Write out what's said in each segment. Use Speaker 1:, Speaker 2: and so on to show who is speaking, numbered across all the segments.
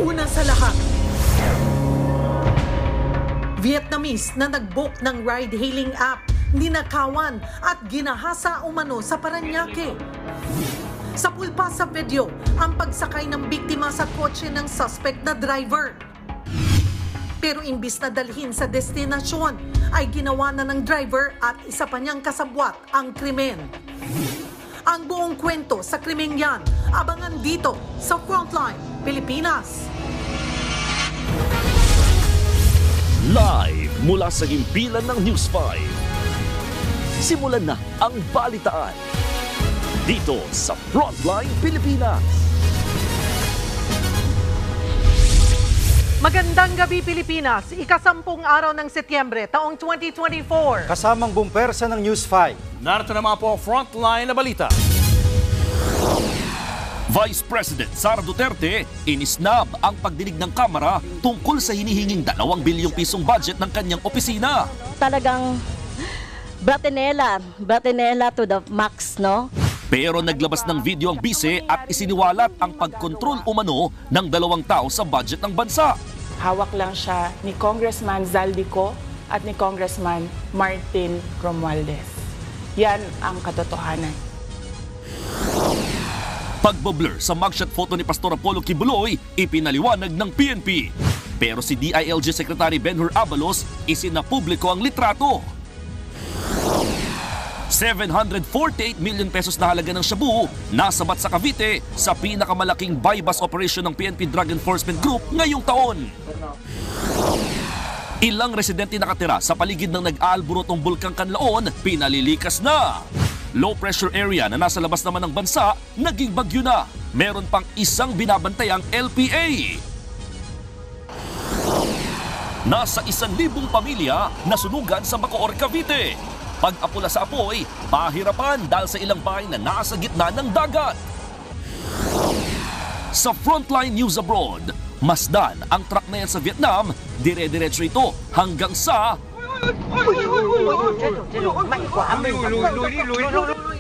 Speaker 1: Una sa lahat, Vietnamese na nag-book ng ride-hailing app, ninakawan at ginahasa umano sa Parañaque. Sa pulpa sa video, ang pagsakay ng biktima sa kotse ng suspect na driver. Pero imbis na dalhin sa destinasyon, ay ginawa na ng driver at isa pa niyang kasabwat ang krimen. Ang buong kwento sa krimeng yan, abangan dito sa Frontline Pilipinas.
Speaker 2: Live mula sa himpilan ng News 5. Simulan na ang balitaan dito sa Frontline Pilipinas.
Speaker 1: Magandang gabi Pilipinas, ika-10 araw ng Setyembre, taong 2024.
Speaker 3: Kasamang bumpersa ng News 5.
Speaker 4: Narito naman po ang Frontline na balita.
Speaker 2: Vice President Sara Duterte inisnab ang pagdinig ng Kamara tungkol sa hinihinging 2 bilyong pisong budget ng kanyang opisina.
Speaker 5: Talagang bratinela to the max, no?
Speaker 2: Pero naglabas ng video ang bise at isiniwalat ang pagkontrol umano ng 2 tao sa budget ng bansa.
Speaker 6: Hawak lang siya ni Congressman Zaldico at ni Congressman Martin Romualdez. Yan ang katotohanan.
Speaker 2: Pagboblur sa mugshot photo ni Pastor Apollo Kibuloy, ipinaliwanag ng PNP. Pero si DILG Secretary Benhur Abalos isinapubliko ang litrato. 748 million pesos na halaga ng shabu nasabat sa Cavite sa pinakamalaking buy-bust operation ng PNP Drug Enforcement Group ngayong taon. Ilang residente nakatira sa paligid ng nag-aalborotong Bulkang Kanlaon pinalilikas na. Low pressure area na nasa labas naman ng bansa naging bagyo na. Meron pang isang binabantayang LPA. Nasa 1,000 pamilya nasunugan sa Bacoor, Cavite. Pag-apula sa apoy, pahirapan dahil sa ilang bahay na nasa gitna ng dagat. Sa Frontline News Abroad, masdan ang truck na yan sa Vietnam, dire-diretso ito hanggang sa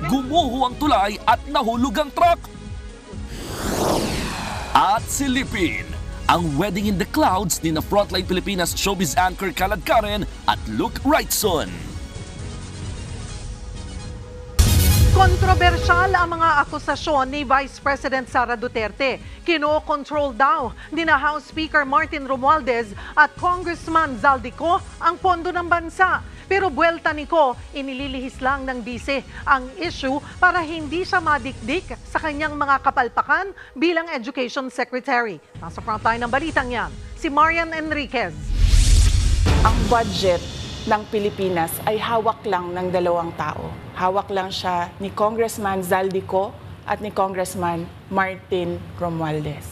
Speaker 2: gumuho ang tulay at nahulog ang truck. At silipin ang wedding in the clouds ni na Frontline Pilipinas showbiz anchor Kalad Karen at Luke Wrightson.
Speaker 1: Kontrobersyal ang mga akusasyon ni Vice President Sara Duterte. Kino-control daw ni na House Speaker Martin Romualdez at Congressman Zaldico ang pondo ng bansa. Pero buwelta niko, inililihis lang ng bise ang issue para hindi siya madikdik sa kanyang mga kapalpakan bilang Education Secretary. Nasa frontline ng balitang yan, si Marian Enriquez.
Speaker 6: Ang budget ng Pilipinas ay hawak lang ng 2 tao. Hawak lang siya ni Congressman Zaldico at ni Congressman Martin Romualdez.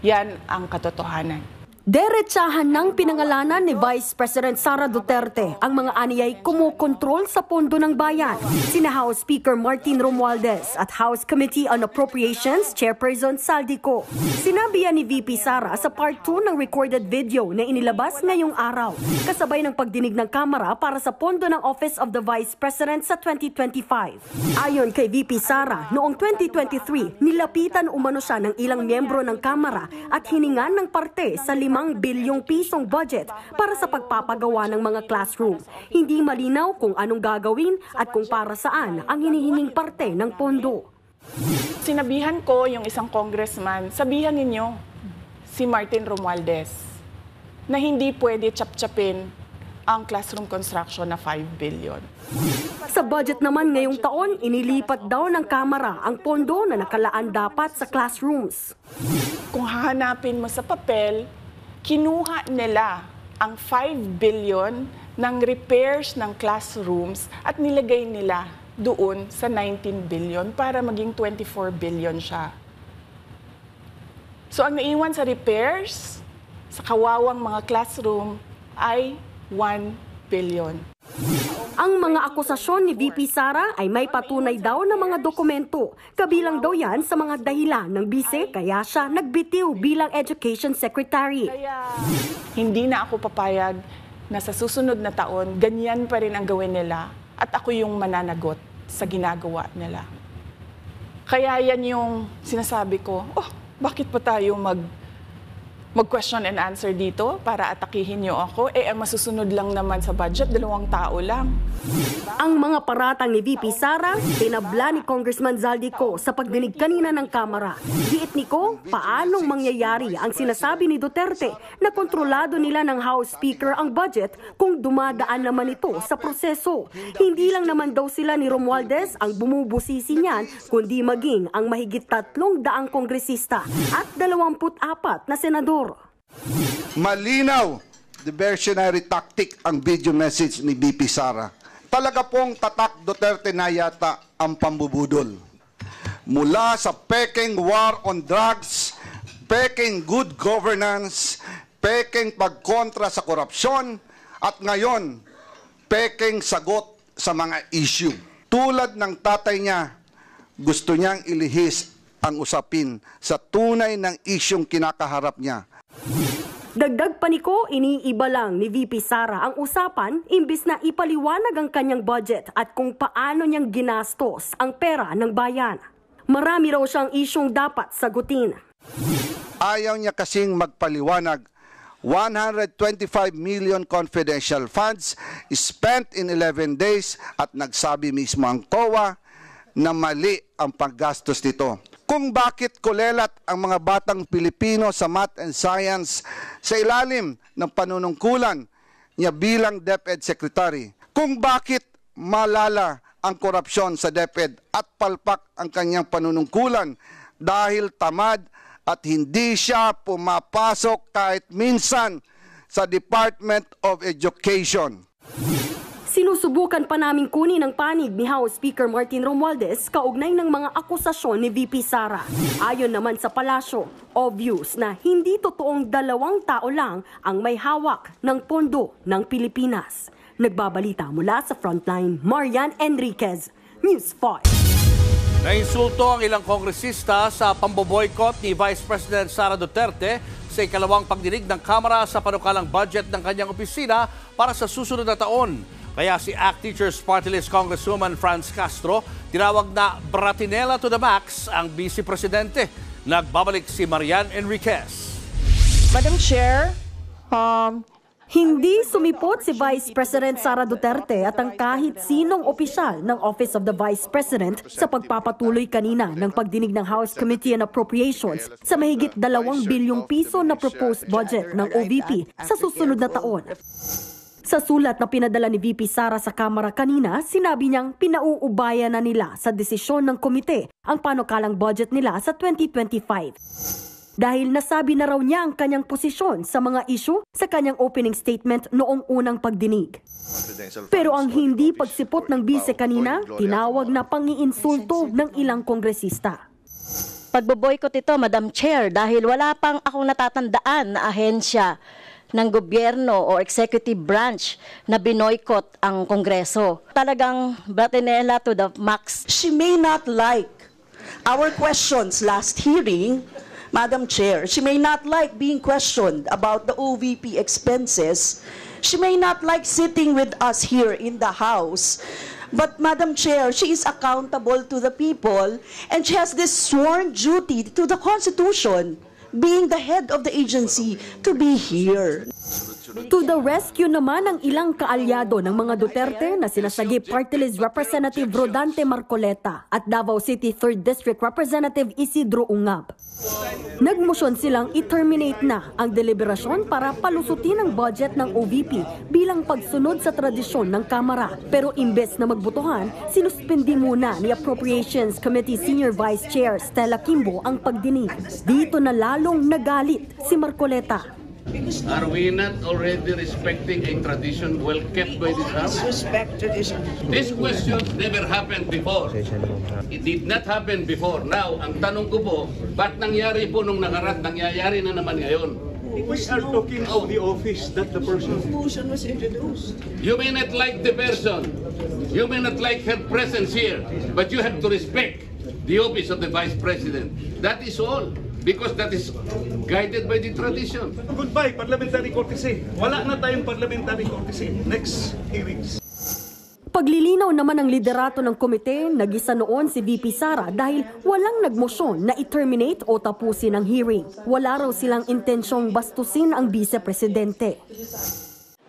Speaker 6: Yan ang katotohanan.
Speaker 7: Derechahan ng pinangalanan ni Vice President Sara Duterte ang mga aniyay kumukontrol sa pondo ng bayan. Sina House Speaker Martin Romualdez at House Committee on Appropriations Chairperson Zaldico. Sinabi yan ni VP Sara sa part 2 ng recorded video na inilabas ngayong araw, kasabay ng pagdinig ng Kamara para sa pondo ng Office of the Vice President sa 2025. Ayon kay VP Sara, noong 2023, nilapitan umano siya ng ilang miyembro ng Kamara at hiningan ng parte sa 5 bilyong pisong budget para sa pagpapagawa ng mga classroom. Hindi malinaw kung anong gagawin at kung para saan ang hinihinging parte ng pondo.
Speaker 6: Sinabihan ko yung isang congressman, sabihan ninyo si Martin Romualdez na hindi pwede chap-chapin ang classroom construction na 5 billion.
Speaker 7: Sa budget naman ngayong taon, inilipat daw ng Kamara ang pondo na nakalaan dapat sa classrooms.
Speaker 6: Kung hahanapin mo sa papel, kinuha nila ang 5 billion ng repairs ng classrooms at nilagay nila doon sa 19 billion para maging 24 billion siya. So ang naiwan sa repairs, sa kawawang mga classroom, ay 1 billion.
Speaker 7: Ang mga akusasyon ni VP Sara ay may patunay daw na mga dokumento. Kabilang daw yan sa mga dahilan ng bise kaya siya nagbitiw bilang Education Secretary.
Speaker 6: Kaya hindi na ako papayag na sa susunod na taon, ganyan pa rin ang gawin nila at ako yung mananagot sa ginagawa nila. Kaya yan yung sinasabi ko, bakit pa tayo mag-question and answer dito para atakihin niyo ako. Ang masusunod lang naman sa budget, 2 tao lang.
Speaker 7: Ang mga paratang ni VP Sara, tinabla ni Congressman Zaldico sa pagdinig kanina ng Kamara. Giit ni Ko, paanong mangyayari ang sinasabi ni Duterte na kontrolado nila ng House Speaker ang budget kung dumadaan naman ito sa proseso. Hindi lang naman daw sila ni Romualdez ang bumubusisi niyan, kundi maging ang mahigit 300 kongresista at 24 na senador.
Speaker 8: Malinaw, diversionary tactic ang video message ni VP Sara. Talaga pong tatak Duterte na yata ang pambubudol. Mula sa peking war on drugs, peking good governance, peking pagkontra sa korupsyon, at ngayon, peking sagot sa mga issue. Tulad ng tatay niya, gusto niyang ilihis ang usapin sa tunay ng isyong kinakaharap niya.
Speaker 7: Dagdag pa ni Ko, iniiba lang ni VP Sara ang usapan imbis na ipaliwanag ang kanyang budget at kung paano niyang ginastos ang pera ng bayan. Marami raw siyang isyong dapat sagutin.
Speaker 8: Ayaw niya kasing magpaliwanag. 125 million confidential funds spent in 11 days at nagsabi mismo ang COA na mali ang paggastos nito. Kung bakit kulelat ang mga batang Pilipino sa math and science sa ilalim ng panunungkulan niya bilang DepEd Secretary. Kung bakit malala ang korupsyon sa DepEd at palpak ang kanyang panunungkulan dahil tamad at hindi siya pumapasok kahit minsan sa Department of Education.
Speaker 7: Sinusubukan pa namin kunin ang panig ni House Speaker Martin Romualdez kaugnay ng mga akusasyon ni VP Sara. Ayon naman sa palasyo, obvious na hindi totoong 2 tao lang ang may hawak ng pondo ng Pilipinas. Nagbabalita mula sa Frontline, Marian Enriquez, News 5.
Speaker 4: Nainsulto ang ilang kongresista sa pamboboykot ni Vice President Sara Duterte sa ikalawang pagdinig ng Kamara sa panukalang budget ng kanyang opisina para sa susunod na taon. Kaya si ACT Teachers Party List Congresswoman Franz Castro tinawag na Bratinela to the max ang Vice Presidente. Nagbabalik si Marian Enriquez.
Speaker 9: Madam Chair,
Speaker 7: Hindi sumipot si Vice President Sara Duterte at ang kahit sinong opisyal ng Office of the Vice President sa pagpapatuloy kanina ng pagdinig ng House Committee on Appropriations sa mahigit 2 bilyong piso na proposed budget ng OVP sa susunod na taon. Sa sulat na pinadala ni VP Sara sa Kamara kanina, sinabi niyang pinauubaya na nila sa desisyon ng komite ang panukalang budget nila sa 2025. Dahil nasabi na raw niya ang kanyang posisyon sa mga issue sa kanyang opening statement noong unang pagdinig. Pero ang hindi pagsipot ng bise kanina, tinawag na pangiinsulto ng ilang kongresista.
Speaker 5: Pagboboykot ito, Madam Chair, dahil wala pang akong natatandaan na ahensya ng gobyerno o executive branch na binoykot ang Kongreso. Talagang Bratinela to the max.
Speaker 9: she may not like our questions last hearing, Madam Chair. She may not like being questioned about the OVP expenses. She may not like sitting with us here in the House. But Madam Chair, she is accountable to the people and she has this sworn duty to the Constitution, being the head of the agency, to be here.
Speaker 7: To the rescue naman ang ilang kaalyado ng mga Duterte na sinasagip Party List Representative Rodante Marcoleta at Davao City 3rd District Representative Isidro Ungab. Nagmosyon silang i-terminate na ang deliberasyon para palusutin ang budget ng OVP bilang pagsunod sa tradisyon ng Kamara. Pero imbes na magbotohan, sinuspindi muna ni Appropriations Committee Senior Vice Chair Stella Kimbo ang pagdinig. Dito na lalong nagalit si Marcoleta.
Speaker 10: Are we not already respecting a tradition well kept by this House?
Speaker 9: Respect tradition.
Speaker 10: This question never happened before. It did not happen before. Now, ang tanong ko po, ba't nangyari po nung nakaraan, nangyayari na naman ngayon?
Speaker 11: We are talking of the office, not the person.
Speaker 9: Motion was introduced.
Speaker 10: You may not like the person. You may not like her presence here. But you have to respect the office of the Vice President. That is all. Because that is guided by the tradition.
Speaker 11: Goodbye, parliamentary courtesy. Wala na tayong parliamentary courtesy. Next hearings.
Speaker 7: Paglilinaw naman ng liderato ng komite, nag-isa noon si VP Sara dahil walang nagmosyon na i-terminate o tapusin ang hearing. Wala raw silang intensyong bastusin ang vice-presidente.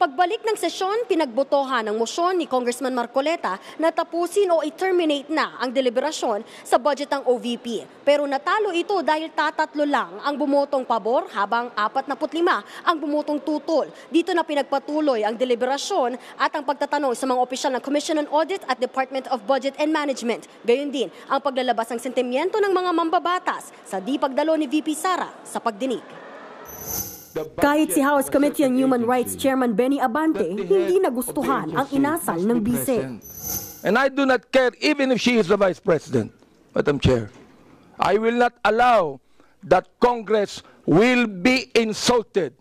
Speaker 7: Pagbalik ng sesyon, pinagbotohan ang mosyon ni Congressman Marcoleta na tapusin o i-terminate na ang deliberasyon sa budget ng OVP. Pero natalo ito dahil tatatlo lang ang bumotong pabor habang 45 ang bumotong tutol. Dito na pinagpatuloy ang deliberasyon at ang pagtatanong sa mga opisyal ng Commission on Audit at Department of Budget and Management. Gayon din ang paglalabas ng sentimiento ng mga mambabatas sa di pagdalo ni VP Sara sa pagdinig. Kahit si House Committee on Human Rights Chairman Benny Abante, hindi nagustuhan ang inasal ng bise.
Speaker 12: And I do not care even if she is the Vice President, Madam Chair. I will not allow that Congress will be insulted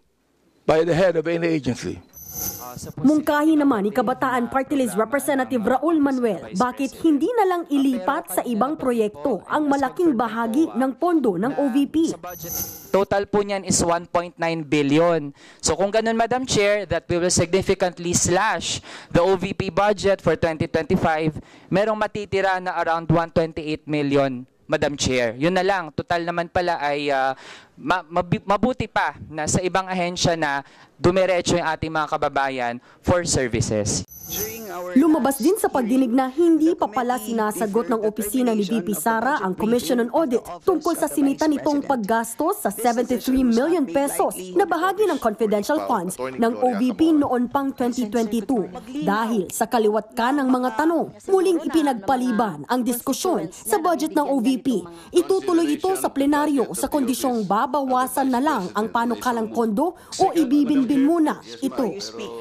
Speaker 12: by the head of any agency.
Speaker 7: Mungkahi naman ni Kabataan Party List Representative Raul Manuel, bakit hindi na lang ilipat sa ibang proyekto ang malaking bahagi ng pondo ng OVP?
Speaker 13: Total po niyan is 1.9 billion. So kung ganun, Madam Chair, that we will significantly slash the OVP budget for 2025, merong matitira na around 128 million, Madam Chair. Yun na lang, total naman pala ay mabuti pa na sa ibang ahensya na dumiretso yung ating mga kababayan for services.
Speaker 7: Lumabas din sa pagdinig na hindi pa pala sinasagot ng opisina ni VP Sara ang Commission on Audit tungkol sa sinita nitong paggastos sa 73 million pesos na bahagi ng confidential funds ng OVP noon pang 2022. Dahil sa kaliwat ka ng mga tanong, muling ipinagpaliban ang diskusyon sa budget ng OVP. Itutuloy ito sa plenaryo sa kondisyong babawasan na lang ang panukalang pondo o ibibinbin muna ito.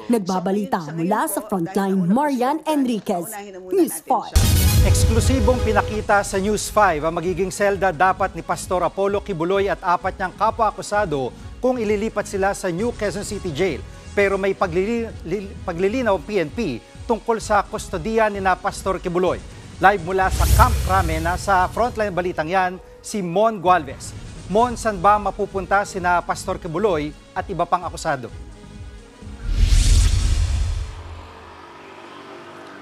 Speaker 7: Nagbabalita mula sa Frontline, Marian Enriquez, News 5.
Speaker 3: Eksklusibong pinakita sa News 5 ang magiging selda dapat ni Pastor Apollo Kibuloy at 4 niyang kapwa-akusado kung ililipat sila sa New Quezon City Jail. Pero may paglilinaw ang PNP tungkol sa kustodiya ni na Pastor Kibuloy. Live mula sa Camp Crame, sa Frontline balitang yan, si Mon Gualvez. Mon, saan ba mapupunta sina Pastor Kibuloy at iba pang akusado?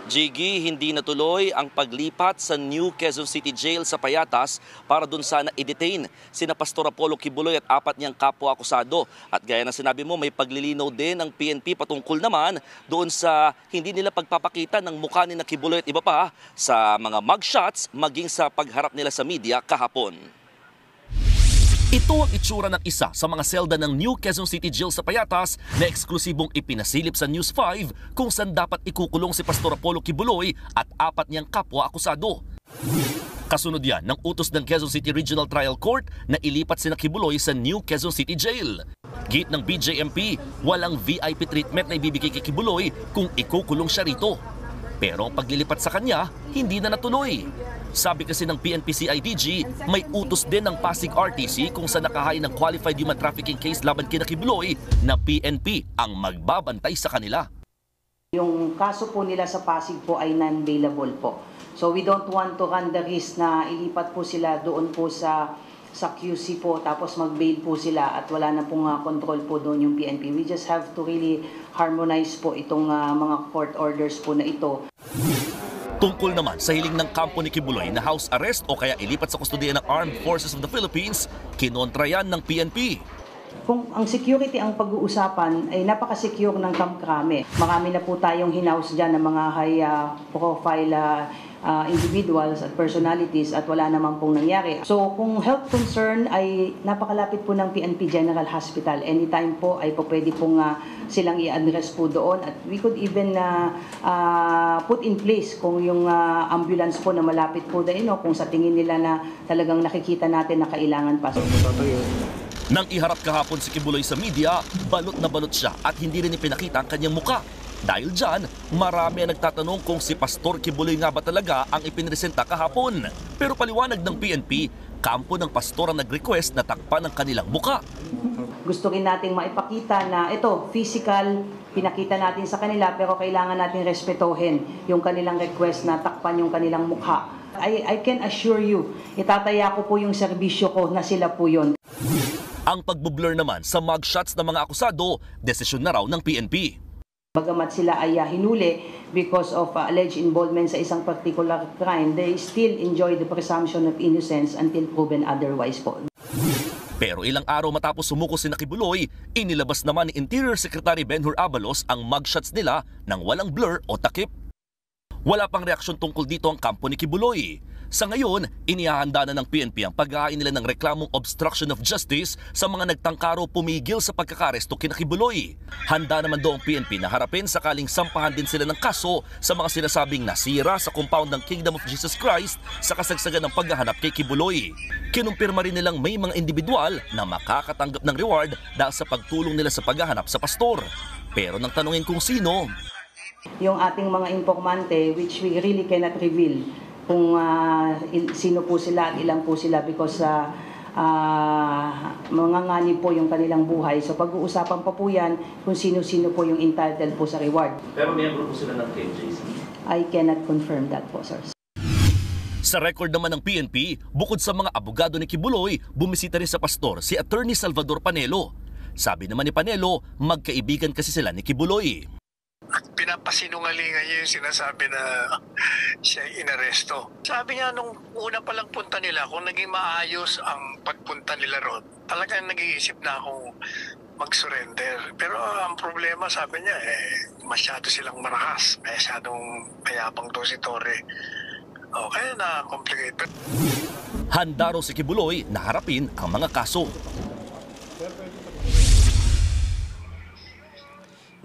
Speaker 2: Jiggy, hindi natuloy ang paglipat sa New Quezon City Jail sa Payatas para dun sana i-detain sina Pastor Apollo Kibuloy at 4 niyang kapwa-akusado. At gaya na sinabi mo, may paglilinaw din ng PNP patungkol naman doon sa hindi nila pagpapakita ng mukha ni na Kibuloy at iba pa sa mga mugshots maging sa pagharap nila sa media kahapon. Ito ang itsura ng isa sa mga selda ng New Quezon City Jail sa Payatas na eksklusibong ipinasilip sa News 5 kung saan dapat ikukulong si Pastor Apollo Kibuloy at 4 niyang kapwa-akusado. Kasunod yan ng utos ng Quezon City Regional Trial Court na ilipat sina Kibuloy sa New Quezon City Jail. Gate ng BJMP, walang VIP treatment na ibibigay kay Kibuloy kung ikukulong siya rito. Pero ang paglilipat sa kanya, hindi na natuloy. Sabi kasi ng PNP-CIDG, may utos din ng Pasig RTC kung saan nakahain ng qualified human trafficking case laban kina Kibuloy na PNP ang magbabantay sa kanila.
Speaker 14: Yung kaso po nila sa Pasig po ay non-bailable po. So we don't want to run the risk na ilipat po sila doon po sa QC po tapos mag-bail po sila at wala na pong control po doon yung PNP. We just have to really harmonize po itong mga court orders po na ito.
Speaker 2: Tungkol naman sa hiling ng kampo ni Kibuloy na house arrest o kaya ilipat sa kustodiya ng Armed Forces of the Philippines, kinontra yan ng PNP.
Speaker 14: Kung ang security ang pag-uusapan ay napaka-secure ng Camp Crame. Marami na po tayong hinaus dyan ng mga high profile individuals at personalities at wala naman pong nangyari. So kung health concern ay napakalapit po ng PNP General Hospital. Anytime po ay po pwede pong silang i-address po doon at we could even put in place kung yung ambulance po na malapit po doon, kung sa tingin nila na talagang nakikita natin na kailangan pa.
Speaker 2: Nang iharap kahapon si Kibuloy sa media, balot na balot siya at hindi rin ipinakita ang kanyang muka. Dahil dyan, marami ang nagtatanong kung si Pastor Kibuloy nga ba talaga ang ipinresenta kahapon. Pero paliwanag ng PNP, kampo ng pastor ang nag-request na takpan ang kanilang muka.
Speaker 14: Gusto rin nating maipakita na ito, physical, pinakita natin sa kanila pero kailangan natin respetohin yung kanilang request na takpan yung kanilang mukha. I can assure you, itataya ko po yung serbisyo ko na sila po yun.
Speaker 2: Ang pagbublur naman sa mugshots ng mga akusado, desisyon na raw ng PNP.
Speaker 14: Bagamat sila ay hinuli because of alleged involvement sa isang particular crime, they still enjoy the presumption of innocence until proven otherwise po.
Speaker 2: Pero ilang araw matapos sumuko si Kibuloy, inilabas naman ni Interior Secretary Benhur Abalos ang mugshots nila nang walang blur o takip. Wala pang reaksyon tungkol dito ang kampo ni Kibuloy. Sa ngayon, inihahanda na ng PNP ang pag-aay nila ng reklamong obstruction of justice sa mga nagtangkaro pumigil sa pagkakaresto kina Kibuloy. Handa naman daw ang PNP na harapin sakaling sampahan din sila ng kaso sa mga sinasabing nasira sa compound ng Kingdom of Jesus Christ sa kasagsagan ng paghahanap kay Kibuloy. Kinumpirma rin nilang may mga individual na makakatanggap ng reward dahil sa pagtulong nila sa paghahanap sa pastor. Pero nang tanungin kung sino,
Speaker 14: yung ating mga informante, which we really cannot reveal kung sino po sila at ilang po sila because manganganib po yung kanilang buhay. So pag-uusapan pa po yan kung sino-sino po yung entitled po sa reward.
Speaker 2: Pero miyembro po sila ng KJC?
Speaker 14: I cannot confirm that po, sir.
Speaker 2: Sa record naman ng PNP, bukod sa mga abogado ni Kibuloy, bumisita rin sa pastor si Attorney Salvador Panelo. Sabi naman ni Panelo, magkaibigan kasi sila ni Kibuloy.
Speaker 15: At pinapasinungalingan niya yung sinasabi na siya inaresto. Sabi niya nung una palang punta nila, kung naging maayos ang pagpunta nila ron, talagang nag-iisip na akong mag-surrender. Pero ang problema, sabi niya, masyado silang marakas, masyadong mayabang to si Torre. O kaya na-complicate.
Speaker 2: Handa raw si Kibuloy na harapin ang mga kaso.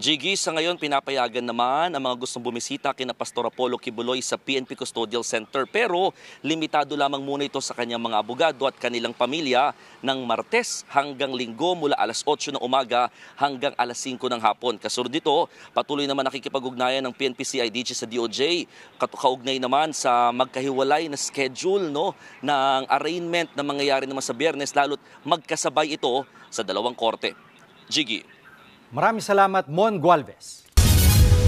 Speaker 2: Jiggy, sa ngayon pinapayagan naman ang mga gustong bumisita kina Pastor Apollo Kibuloy sa PNP Custodial Center, pero limitado lamang muna ito sa kanyang mga abogado at kanilang pamilya ng Martes hanggang Linggo mula alas 8 ng umaga hanggang alas 5 ng hapon. Kasunod dito, patuloy naman nakikipag-ugnayan ng PNP CIDG sa DOJ, kaugnay naman sa magkahiwalay na schedule ng arraignment na mangyayari naman sa Biyernes, lalo't magkasabay ito sa dalawang korte. Jiggy.
Speaker 3: Maraming salamat, Mon Gualvez.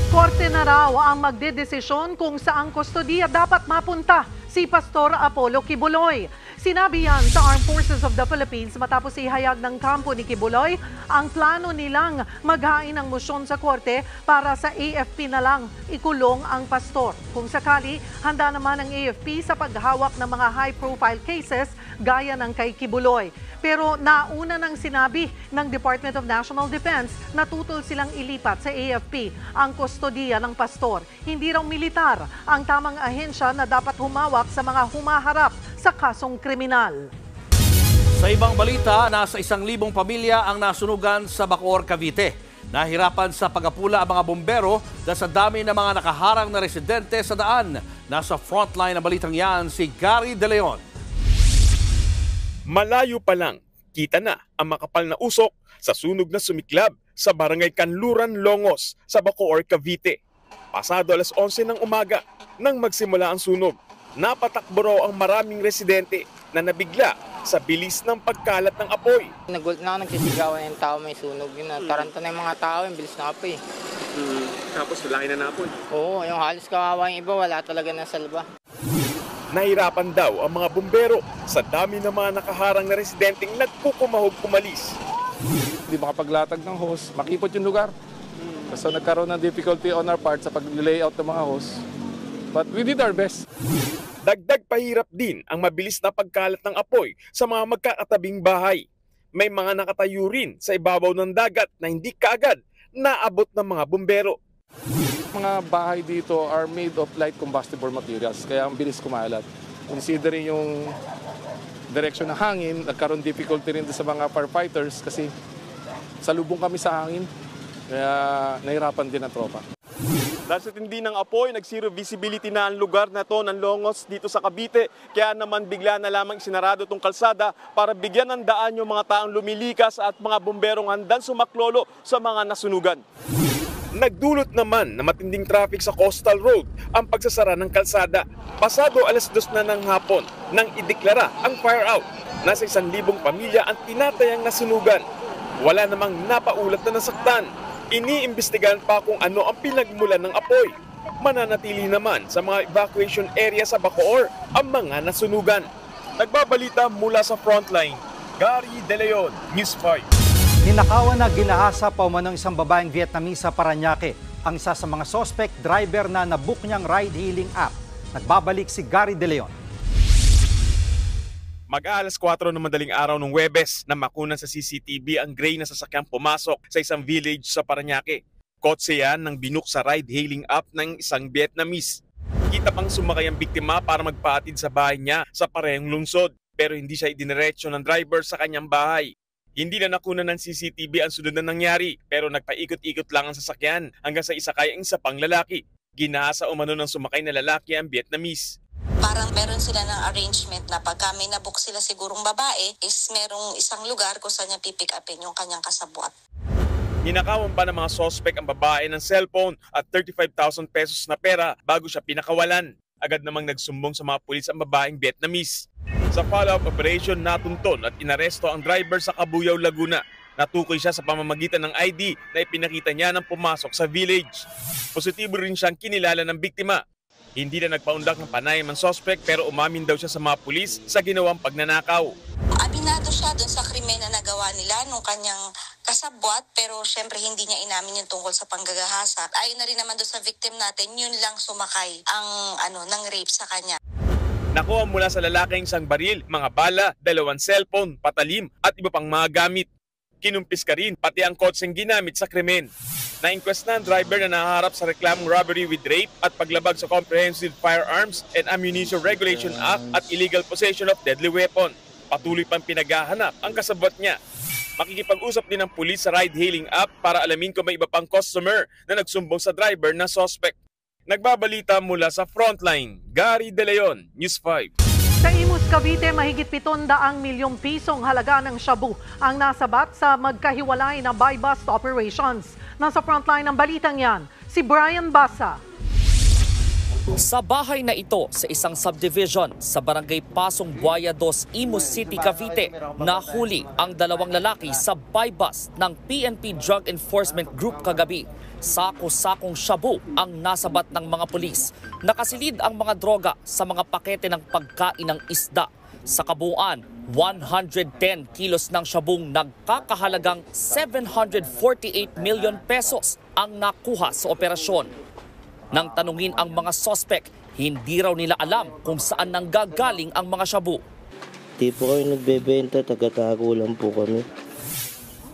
Speaker 1: Korte na raw ang magdedesisyon kung saang kustodiya dapat mapunta si Pastor Apollo Kibuloy. Sinabi yan sa Armed Forces of the Philippines matapos ihayag ng kampo ni Kibuloy ang plano nilang maghain ng motion sa korte para sa AFP na lang ikulong ang pastor. Kung sakali, handa naman ang AFP sa paghawak ng mga high-profile cases gaya ng kay Kibuloy. Pero nauna nang sinabi ng Department of National Defense na tutol silang ilipat sa AFP ang kustodiya ng pastor. Hindi raw militar ang tamang ahensya na dapat humawak sa mga humaharap sa kasong kriminal.
Speaker 4: Sa ibang balita, nasa 1,000 pamilya ang nasunugan sa Bacoor, Cavite. Nahirapan sa pag-apula ang mga bombero dahil sa dami ng mga nakaharang na residente sa daan. Nasa frontline ng balitang yan si Gary De Leon.
Speaker 16: Malayo pa lang, kita na ang makapal na usok sa sunog na sumiklab sa barangay Kanluran, Longos sa Bacoor, Cavite. Pasado alas 11 ng umaga nang magsimula ang sunog, napatakbo raw ang maraming residente na nabigla sa bilis ng pagkalat ng apoy.
Speaker 17: Nagulat na ako, nagsisigawan yung tao, may sunog yun. Taranta na yung mga tao, yung bilis na apoy.
Speaker 16: Tapos laki na apoy?
Speaker 17: Oo, yung halos kawawa yung iba, wala talaga na salba.
Speaker 16: Nahirapan daw ang mga bumbero sa dami ng mga nakaharang na residenteng nagkukumahog kumalis.
Speaker 12: Hindi makapaglatag ng hose, makipot yung lugar. So nagkaroon ng difficulty on our part sa pag-layout ng mga hose. But we did our best.
Speaker 16: Dagdag pahirap din ang mabilis na pagkalat ng apoy sa mga magkakatabing bahay. May mga nakatayo rin sa ibabaw ng dagat na hindi kaagad naabot ng mga bumbero.
Speaker 12: Mga bahay dito are made of light combustible materials, kaya ang bilis kumalat. Considering yung direction ng hangin, nagkaroon difficulty rin sa mga firefighters kasi salubong kami sa hangin, kaya nahirapan din ang tropa.
Speaker 16: Dahil sa tindi ng apoy, nag-zero visibility na ang lugar na to ng Longos dito sa Cavite. Kaya naman bigla na lamang sinarado itong kalsada para bigyan ng daan yung mga taong lumilikas at mga bomberong handang sumaklolo sa mga nasunugan. Nagdulot naman na matinding traffic sa Coastal Road ang pagsasara ng kalsada. Pasado alas 2 na ng hapon nang ideklara ang fire out. Nasa 1,000 pamilya ang tinatayang nasunugan. Wala namang napaulat na nasaktan. Iniimbestigahan pa kung ano ang pinagmulan ng apoy. Mananatili naman sa mga evacuation area sa Bacoor ang mga nasunugan. Nagbabalita mula sa frontline, Gary De Leon, News 5.
Speaker 3: Ninakawan na ginahasa pa umanong isang babaeng Vietnamese sa Parañaque. ang isa sa mga suspect driver na nabook niyang ride-hailing app. Nagbabalik si Gary De Leon.
Speaker 16: Mag-aalas 4 ng madaling araw ng Huwebes na makunan sa CCTV ang gray na sasakyang pumasok sa isang village sa Parañaque. Kotse yan ng binook sa ride-hailing app ng isang Vietnamese. Kita pang sumakay ang biktima para magpahatid sa bahay niya sa parehong lungsod, pero hindi siya idiniretso ng driver sa kanyang bahay. Hindi na nakunan ng CCTV ang sunod na nangyari, pero nagpaikot-ikot lang ang sasakyan hanggang sa isakay ang isa pang lalaki. Ginahasa umano ng sumakay na lalaki ang Vietnamese.
Speaker 18: Parang meron sila ng arrangement na pagka may nabook sila sigurong babae, is merong isang lugar kung saan niya pipick upin yung kanyang kasabwat.
Speaker 16: Ninakawan pa ng mga sospek ang babae ng cellphone at 35,000 pesos na pera bago siya pinakawalan. Agad namang nagsumbong sa mga pulis ang babaeng Vietnamese. Sa follow-up operation, natunton at inaresto ang driver sa Cabuyao, Laguna. Natukoy siya sa pamamagitan ng ID na ipinakita niya nang pumasok sa village. Positibo rin siyang kinilala ng biktima. Hindi na nagpaundak ng panayam ang suspect pero umamin daw siya sa mga pulis sa ginawang pagnanakaw.
Speaker 18: Aminado siya dun sa krimen na nagawa nila nung kanyang kasabwat, pero syempre hindi niya inamin yung tungkol sa panggagahasa. Ayon na rin naman doon sa victim natin, yun lang sumakay ang ng rape sa kanya.
Speaker 16: Nakuha mula sa lalaking isang baril, mga bala, 2 cellphone, patalim at iba pang mga gamit. Kinumpis ka rin pati ang kotseng ginamit sa krimen. Na-inquest na ang driver na nahaharap sa reklamong robbery with rape at paglabag sa Comprehensive Firearms and Ammunition Regulation Act at illegal possession of deadly weapon. Patuloy pang pinaghahanap ang kasabwat niya. Makikipag-usap din ang pulis sa ride-hailing app para alamin kung may iba pang customer na nagsumbong sa driver na suspect. Nagbabalita mula sa Frontline, Gary De Leon, News 5.
Speaker 1: Sa Imus, Cavite, mahigit 700 milyong pisong halaga ng shabu ang nasabat sa magkahiwalay na buy-bust operations. Nasa frontline ng balitang yan, si Brian Basa.
Speaker 2: Sa bahay na ito sa isang subdivision sa Barangay Pasong Buaya 2, Imus City, Cavite, nahuli ang 2 lalaki sa buy-bust ng PNP Drug Enforcement Group kagabi. Sako-sakong shabu ang nasabat ng mga pulis. Nakasilid ang mga droga sa mga pakete ng pagkain ng isda. Sa kabuuan, 110 kilos ng shabung nagkakahalagang 748 million pesos ang nakuha sa operasyon. Nang tanungin ang mga sospek, hindi raw nila alam kung saan nanggagaling ang mga shabu.
Speaker 19: Di po kayo nagbebenta, taga-tago lang po kami.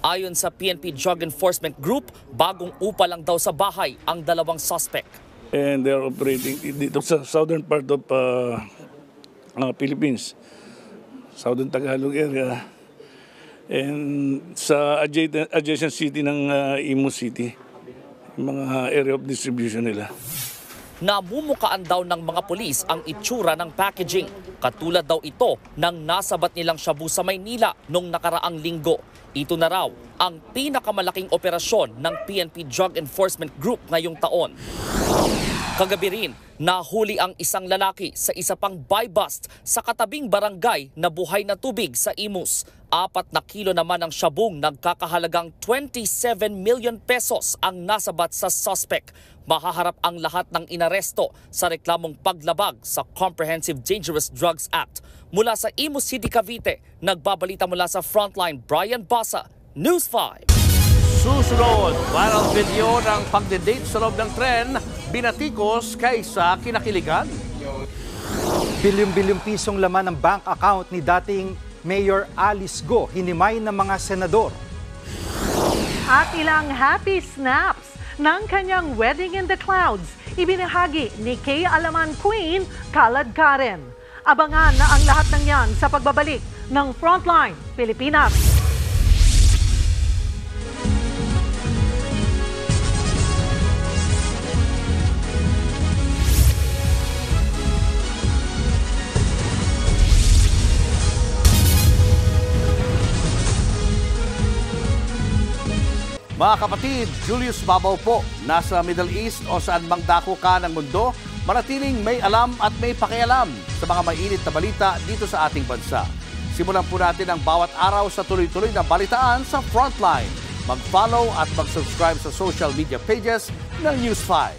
Speaker 2: Ayon sa PNP Drug Enforcement Group, bagong upa lang daw sa bahay ang 2 suspect.
Speaker 20: And they're operating dito sa southern part of Philippines, southern Tagalog area, and sa adjacent city ng Imus City, yung mga area of distribution nila.
Speaker 2: Namumukaan daw ng mga pulis ang itsura ng packaging. Katulad daw ito ng nasabat nilang shabu sa Maynila noong nakaraang linggo. Ito na raw ang pinakamalaking operasyon ng PNP Drug Enforcement Group ngayong taon. Kagabi rin, nahuli ang isang lalaki sa isa pang buy-bust sa katabing barangay na Buhay na Tubig sa Imus. 4 kilo naman ang shabung nagkakahalagang 27 million pesos ang nasabat sa suspect. Mahaharap ang lahat ng inaresto sa reklamong paglabag sa Comprehensive Dangerous Drugs Act. Mula sa Imus City, Cavite, nagbabalita mula sa Frontline, Brian Basa, News 5.
Speaker 4: Susunod, viral video ng pagde-date sa loob ng tren, binatikos kaysa kinakiligan.
Speaker 3: Bilyong-bilyong pisong laman ng bank account ni dating Mayor Alice Go, hinimay ng mga senador.
Speaker 1: At ilang happy snaps ng kanyang wedding in the clouds, ibinahagi ni Kay Alaman Queen, Kalad Karen. Abangan na ang lahat ng yan sa pagbabalik ng Frontline Pilipinas.
Speaker 4: Mga kapatid, Julius Babaw po, nasa Middle East o saan mang dako ka ng mundo, manatiling may alam at may pakialam sa mga mainit na balita dito sa ating bansa. Simulan po natin ang bawat araw sa tuloy-tuloy na balitaan sa Frontline. Mag-follow at mag-subscribe sa social media pages ng News 5.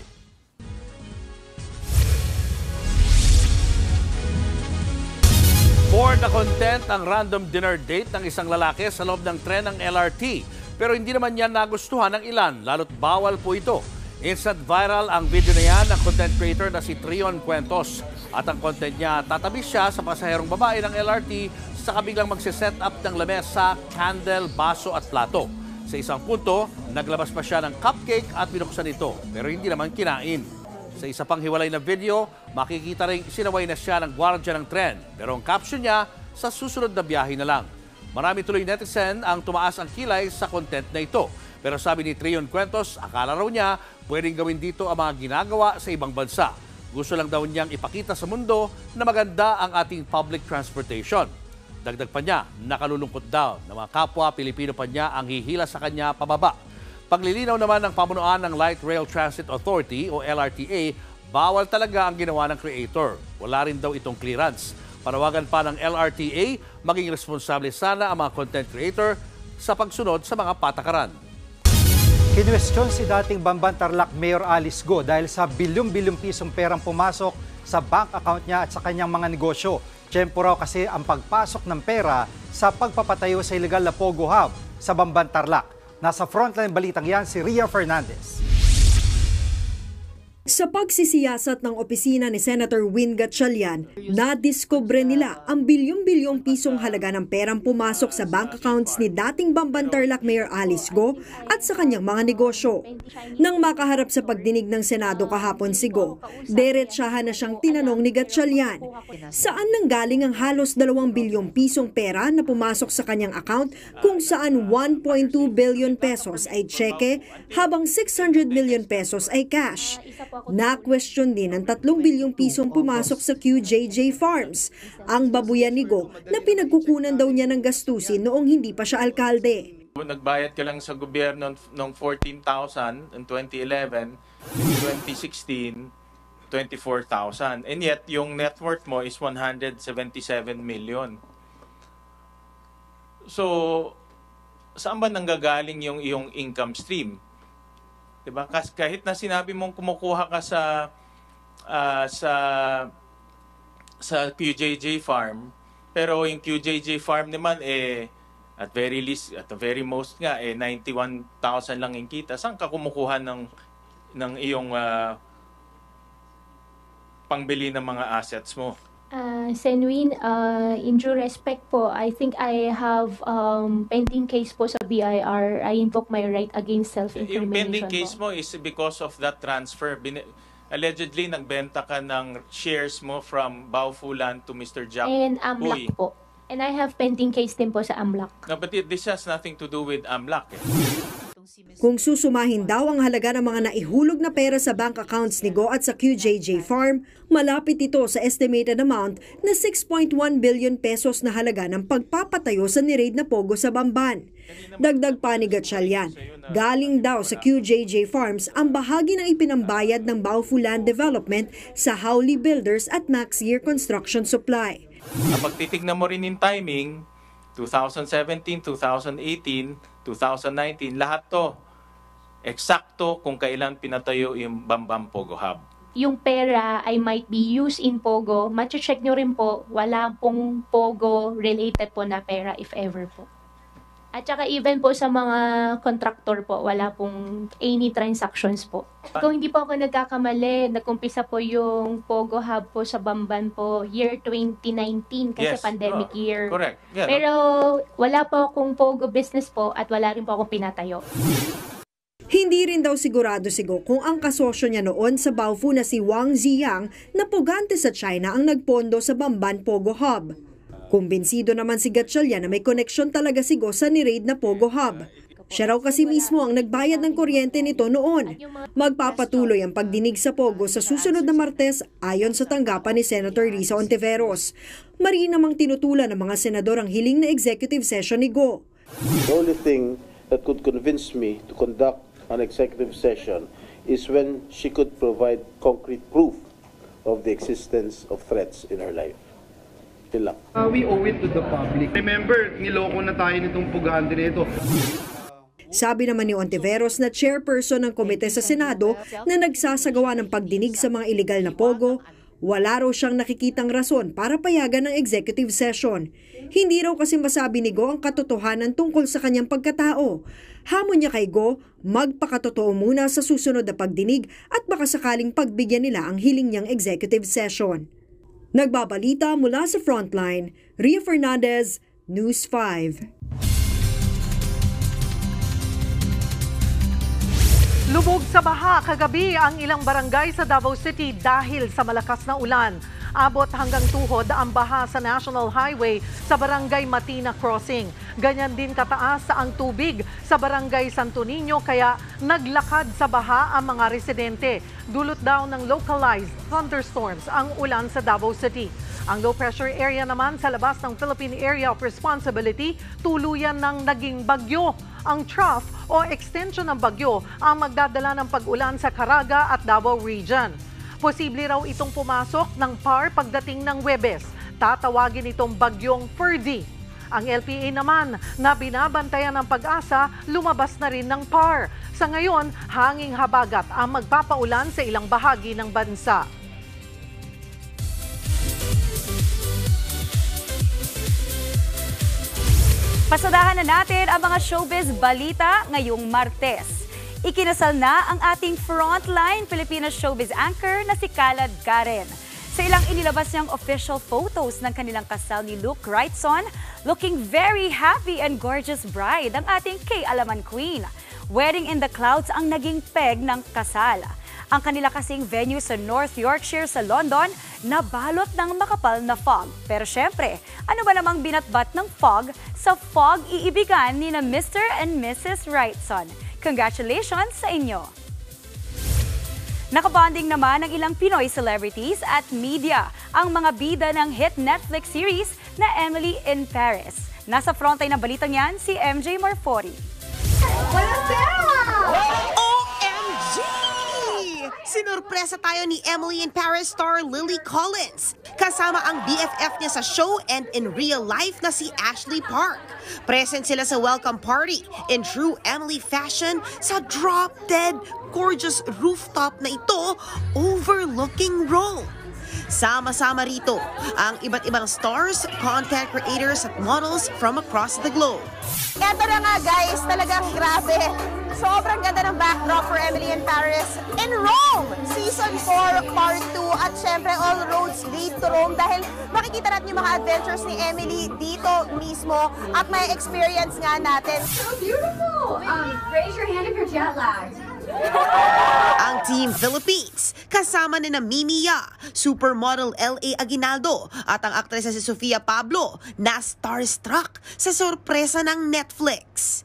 Speaker 4: For the content ang random dinner date ng isang lalaki sa loob ng tren ng LRT. Pero hindi naman yan nagustuhan ng ilan, lalo't bawal po ito. Instant viral ang video na yan ng content creator na si Trion Cuentos. At ang content niya, tatabi siya sa pasaherong babae ng LRT sa kabiglang magsiset up ng lamesa, candle, baso at plato. Sa isang punto, naglabas pa siya ng cupcake at binuksan ito, pero hindi naman kinain. Sa isa pang hiwalay na video, makikita rin sinaway na siya ng gwardya ng tren. Pero ang caption niya, sa susunod na biyahe na lang. Marami tuloy netizen ang tumaas ang kilay sa content na ito. Pero sabi ni Trion Cuentos, akala raw niya pwedeng gawin dito ang mga ginagawa sa ibang bansa. Gusto lang daw niyang ipakita sa mundo na maganda ang ating public transportation. Dagdag pa niya, nakalulungkot daw na mga kapwa Pilipino pa niya ang hihila sa kanya pababa. Paglilinaw naman ng pamunuan ng Light Rail Transit Authority o LRTA, bawal talaga ang ginawa ng creator. Wala rin daw itong clearance. Panawagan pa ng LRTA, maging responsable sana ang mga content creator sa pagsunod sa mga patakaran.
Speaker 3: Kinwestiyon si dating Bamban Tarlac Mayor Alice Go dahil sa bilyong-bilyong pisong perang pumasok sa bank account niya at sa kanyang mga negosyo. Tiyempo raw kasi ang pagpasok ng pera sa pagpapatayo sa illegal na Pogo Hub sa Bamban Tarlac. Nasa frontline balitang yan si Ria Fernandez.
Speaker 21: Sa pagsisiyasat ng opisina ni Senator Win Gatchalian, nadiskubre nila ang bilyong-bilyong pisong halaga ng perang pumasok sa bank accounts ni dating Bamban Tarlac Mayor Alice Go at sa kanyang mga negosyo. Nang makaharap sa pagdinig ng Senado kahapon si Go, diretsahan na siyang tinanong ni Gatchalian, saan nanggaling ang halos 2 bilyong pisong pera na pumasok sa kanyang account kung saan 1.2 billion pesos ay tseke habang 600 million pesos ay cash. Na-question din ang 3 bilyong pisong pumasok sa QJJ Farms, ang babuyan ni Go na pinagkukunan daw niya ng gastusin noong hindi pa siya alkalde.
Speaker 22: Nagbayad ka lang sa gobyerno ng 14,000 in 2011, in 2016, 24,000. And yet, yung net worth mo is 177 million. So, saan ba nanggagaling yung iyong income stream? Diba? Kahit na sinabi mong kumukuha ka sa QJJ farm, pero yung QJJ farm naman at very least, at the very most nga 91,000 lang yung kita. Saan ka kumukuha ng iyong pangbili ng mga assets mo?
Speaker 23: Senwin, in due respect po, I think I have pending case po sa BIR. I invoke my right against self-incrimination.
Speaker 22: Yung pending case mo is because of that transfer. Allegedly, nagbenta ka ng shares mo from Baufulan to Mr. Jack
Speaker 23: And AMLAC po. And I have pending case din po sa AMLAC.
Speaker 22: No, but this has nothing to do with AMLAC.
Speaker 21: Kung susumahin daw ang halaga ng mga naihulog na pera sa bank accounts ni Go at sa QJJ Farm, malapit ito sa estimated amount na 6.1 billion pesos na halaga ng pagpapatayo sa ni-raid na Pogo sa Bamban. Dagdag pa ni Gatchalian, galing daw sa QJJ Farms ang bahagi ng ipinambayad ng Baufulan Development sa Howley Builders at Maxier Construction Supply.
Speaker 22: Kapag titignan mo rin yung timing, 2017, 2018, 2019, lahat to eksakto kung kailan pinatayo yung Bamban Pogo Hub.
Speaker 23: Yung pera ay might be used in Pogo. Mache-check nyo rin po, wala pong Pogo related po na pera if ever po. At saka even po sa mga contractor po, wala pong any transactions po. Kung hindi po ako nagkakamali, nagkumpisa po yung Pogo Hub po sa Bamban po year 2019 kasi
Speaker 22: Yes,
Speaker 23: pandemic year.
Speaker 22: Correct. Yeah,
Speaker 23: Pero wala po akong Pogo business po at wala rin po akong pinatayo.
Speaker 21: Hindi rin daw sigurado si Go kung ang kasosyo niya noon sa Baofu na si Wang Ziyang na pugante sa China ang nagpondo sa Bamban Pogo Hub. Kumbinsido naman si Gatchalian na may koneksyon talaga si Go sa ni-raid na Pogo Hub. Siya raw kasi mismo ang nagbayad ng kuryente nito noon. Magpapatuloy ang pagdinig sa Pogo sa susunod na Martes ayon sa tanggapan ni Senator Risa Ontiveros. Mariin namang tinutulan ng mga senador ang hiling na executive session ni Go.
Speaker 24: The only thing that could convince me to conduct an executive session is when she could provide concrete proof of the existence of threats in her life.
Speaker 25: We owe it to the public. Remember, niloko na tayo nitong pugante nito.
Speaker 21: Sabi naman ni Ontiveros na chairperson ng komite sa Senado na nagsasagawa ng pagdinig sa mga iligal na Pogo, wala raw siyang nakikitang rason para payagan ng executive session. Hindi raw kasi masabi ni Go ang katotohanan tungkol sa kanyang pagkatao. Hamon niya kay Go, magpakatotoo muna sa susunod na pagdinig at baka sakaling pagbigyan nila ang hiling niyang executive session. Nagbabalita mula sa Frontline, Ria Fernandez, News 5.
Speaker 1: Lubog sa baha kagabi ang ilang barangay sa Davao City dahil sa malakas na ulan. Abot hanggang tuhod ang baha sa National Highway sa Barangay Matina Crossing. Ganyan din kataas ang tubig sa Barangay Santo Niño kaya naglakad sa baha ang mga residente. Dulot daw ng localized thunderstorms ang ulan sa Davao City. Ang low pressure area naman sa labas ng Philippine Area of Responsibility tuluyan ng naging bagyo. Ang trough o extension ng bagyo ang magdadala ng pag-ulan sa Caraga at Davao Region. Posible raw itong pumasok ng PAR pagdating ng Huwebes. Tatawagin itong bagyong Ferdy. Ang LPA naman na binabantayan ng Pag-asa, lumabas na rin ng PAR. Sa ngayon, hanging habagat ang magpapaulan sa ilang bahagi ng bansa.
Speaker 5: Pasadahan na natin ang mga showbiz balita ngayong Martes. Ikinasal na ang ating frontline Filipino showbiz anchor na si Calad Karen. Sa ilang inilabas niyang official photos ng kanilang kasal ni Luke Wrightson, looking very happy and gorgeous bride ang ating Kay Alaman Queen. Wedding in the clouds ang naging peg ng kasal. Ang kanila kasing venue sa North Yorkshire sa London nabalot ng makapal na fog. Pero syempre, ano ba namang binatbat ng fog sa fog iibigan ni na Mr. and Mrs. Wrightson? Congratulations sa inyo! Nakabonding naman ng ilang Pinoy celebrities at media ang mga bida ng hit Netflix series na Emily in Paris. Nasa frontline ng balitang yan si MJ Marfori.
Speaker 6: OMG! Sinurpresa tayo ni Emily in Paris star Lily Collins. Kasama ang BFF niya sa show and in real life na si Ashley Park. Present sila sa welcome party in true Emily fashion sa drop-dead gorgeous rooftop na ito overlooking Rome. Sama-sama rito ang iba't ibang stars, content creators at models from across the globe.
Speaker 8: Eto na nga guys, talagang grabe. Sobrang ganda ng backdrop for Emily in Paris in Rome! Season 4, Part 2 at syempre all roads lead to Rome dahil makikita natin yung mga adventures ni Emily dito mismo at may experience nga natin.
Speaker 9: So beautiful! Raise your hand if you're jet lagged.
Speaker 6: Ang Team Philippines, kasama ni na Mimi Ya, supermodel L.A. Aguinaldo at ang aktres na si Sofia Pablo na starstruck sa sorpresa ng Netflix.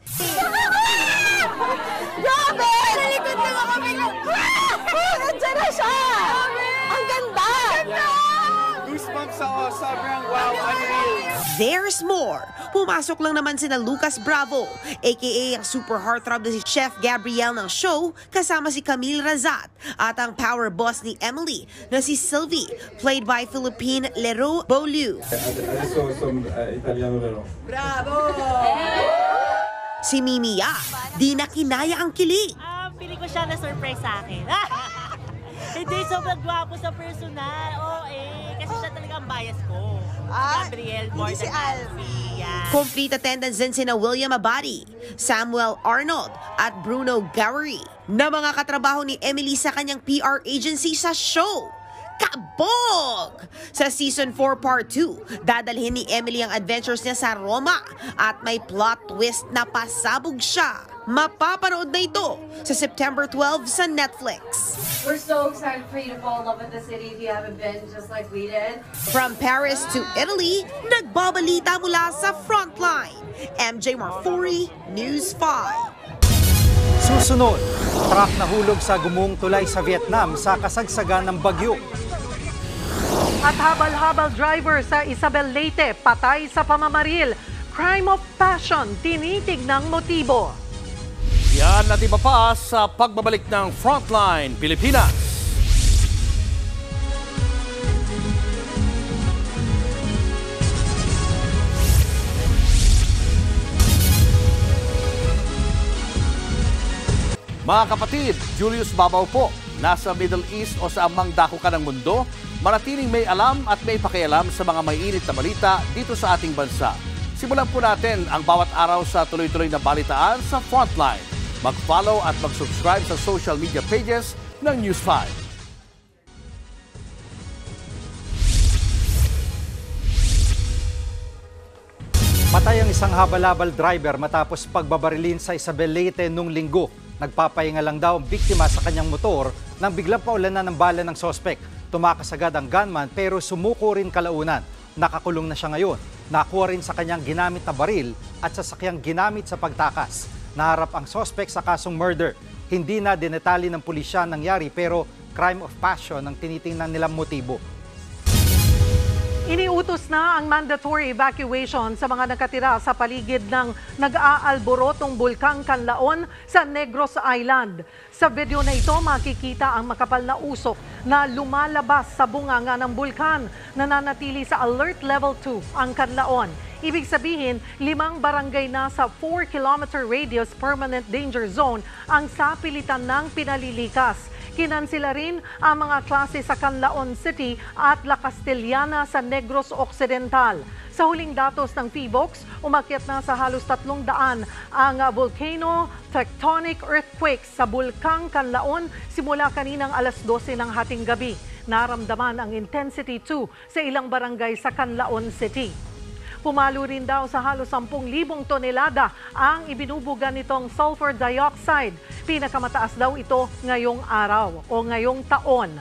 Speaker 8: Grabe! Nalikod lang ako biglang. Nandiyan na siya! Ang ganda!
Speaker 10: Goosebumps ako, sobrang wow, unreal.
Speaker 6: There's more. Pumasok lang naman sina Lucas Bravo, aka ang super heartthrob na si Chef Gabriel ng show, kasama si Camille Razat at ang power boss ni Emily na si Sylvie, played by Philippine Leroux Beaulieu.
Speaker 10: Italiano Leroux.
Speaker 8: Bravo!
Speaker 6: Si Mimi Ya, di na kinaya ang kilig.
Speaker 26: Pili ko siya na surprise sa akin. Hindi, sobrang gwapo sa personal. Kasi siya talaga ang bias ko. Gabriel, more than Alfie. Yeah.
Speaker 6: Complete attendance din sina William Abadi, Samuel Arnold at Bruno Gowry na mga katrabaho ni Emily sa kanyang PR agency sa show. Kabog! Sa Season 4 Part 2, dadalhin ni Emily ang adventures niya sa Roma at may plot twist na pasabog siya. Mapapanood na ito sa September 12 sa Netflix.
Speaker 9: We're so excited for you to fall in love with the city if you haven't been just like we did.
Speaker 6: From Paris to Italy, nagbabalita mula sa Frontline. MJ Marfori, News 5.
Speaker 3: Susunod, truck nahulog sa gumong tulay sa Vietnam sa kasagsagan ng bagyo.
Speaker 1: At habal-habal driver sa Isabel Leyte, patay sa pamamaril. Crime of passion, tinitignang motibo.
Speaker 4: Yan at iba pa sa pagbabalik ng Frontline Pilipinas. Mga kapatid, Julius Babaw po. Nasa Middle East o sa amang dako ka ng mundo, manatiling may alam at may pakialam sa mga may init na balita dito sa ating bansa. Simulan po natin ang bawat araw sa tuloy-tuloy na balitaan sa Frontline. Mag-follow at mag-subscribe sa social media pages ng News 5.
Speaker 3: Patay ang isang habal-habal driver matapos pagbabarilin sa Isabel Leyte nung linggo. Nagpapahinga lang daw ang biktima sa kanyang motor nang biglang paulanan ng bala ng sospek. Tumakas agad ang gunman pero sumuko rin kalaunan. Nakakulong na siya ngayon. Nakuha rin sa kanyang ginamit na baril at sasakyang ginamit sa pagtakas. Naharap ang sospek sa kasong murder. Hindi na dinetali ng pulisya ang nangyari pero crime of passion ang tinitingnan nilang motibo.
Speaker 1: Iniutos na ang mandatory evacuation sa mga nakatira sa paligid ng nag-aalborotong bulkang Canlaon sa Negros Island. Sa video na ito, makikita ang makapal na usok na lumalabas sa bunganga ng bulkan. Nananatili sa Alert Level 2 ang Canlaon. Ibig sabihin, 5 barangay na sa 4-kilometer radius permanent danger zone ang sapilitan ng pinalilikas. Kinansila rin ang mga klase sa Canlaon City at La Castellana sa Negros Occidental. Sa huling datos ng PHIVOLCS, umakyat na sa halos 300 ang volcano tectonic earthquakes sa Bulkang Canlaon simula kaninang alas 12 ng hating gabi. Naramdaman ang intensity 2 sa ilang barangay sa Canlaon City. Pumalo rin daw sa halos 10,000 tonelada ang ibinubuga nitong sulfur dioxide. Pinakamataas daw ito ngayong araw o ngayong taon.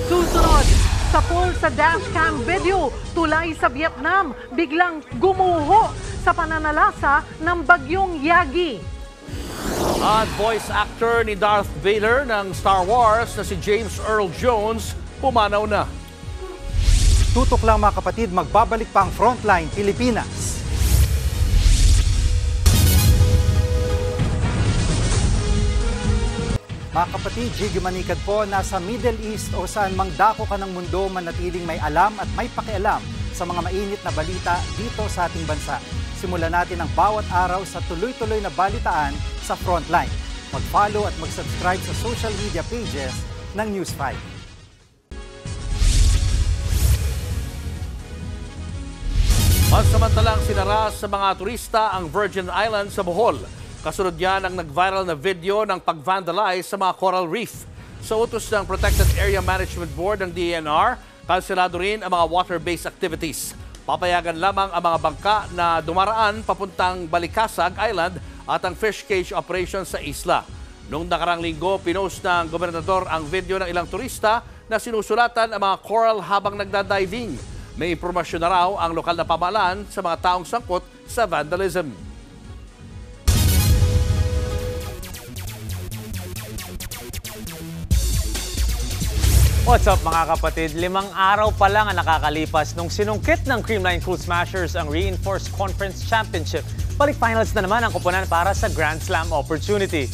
Speaker 1: Susunod, sa poll sa dashcam video, tulay sa Vietnam, biglang gumuho sa pananalasa ng bagyong Yagi.
Speaker 4: At voice actor ni Darth Vader ng Star Wars na si James Earl Jones pumanaw na.
Speaker 3: Tutok lang mga kapatid, magbabalik pa ang Frontline Pilipinas. Mga kapatid, Jiggy Manikad po, nasa Middle East o saan mang dako ka ng mundo, manatiling may alam at may pakialam sa mga mainit na balita dito sa ating bansa. Simulan natin ang bawat araw sa tuloy-tuloy na balitaan sa Frontline. Mag-follow at mag-subscribe sa social media pages ng News 5.
Speaker 4: Pansamantalang sinara sa mga turista ang Virgin Islands sa Bohol. Kasunod yan ang nag-viral na video ng pag-vandalize sa mga coral reef. Sa utos ng Protected Area Management Board ng DENR, kanselado rin ang mga water-based activities. Papayagan lamang ang mga bangka na dumaraan papuntang Balikasag Island at ang fish cage operation sa isla. Noong nakarang linggo, pinost ng gobernador ang video ng ilang turista na sinusulatan ang mga coral habang nagdadiving. May impormasyon na raw ang lokal na pamahalaan sa mga taong sangkot sa vandalism.
Speaker 7: What's up mga kapatid? 5 araw pa lang ang nakakalipas nung sinungkit ng Creamline Cool Smashers ang Reinforced Conference Championship. Balik finals na naman ang koponan para sa Grand Slam opportunity.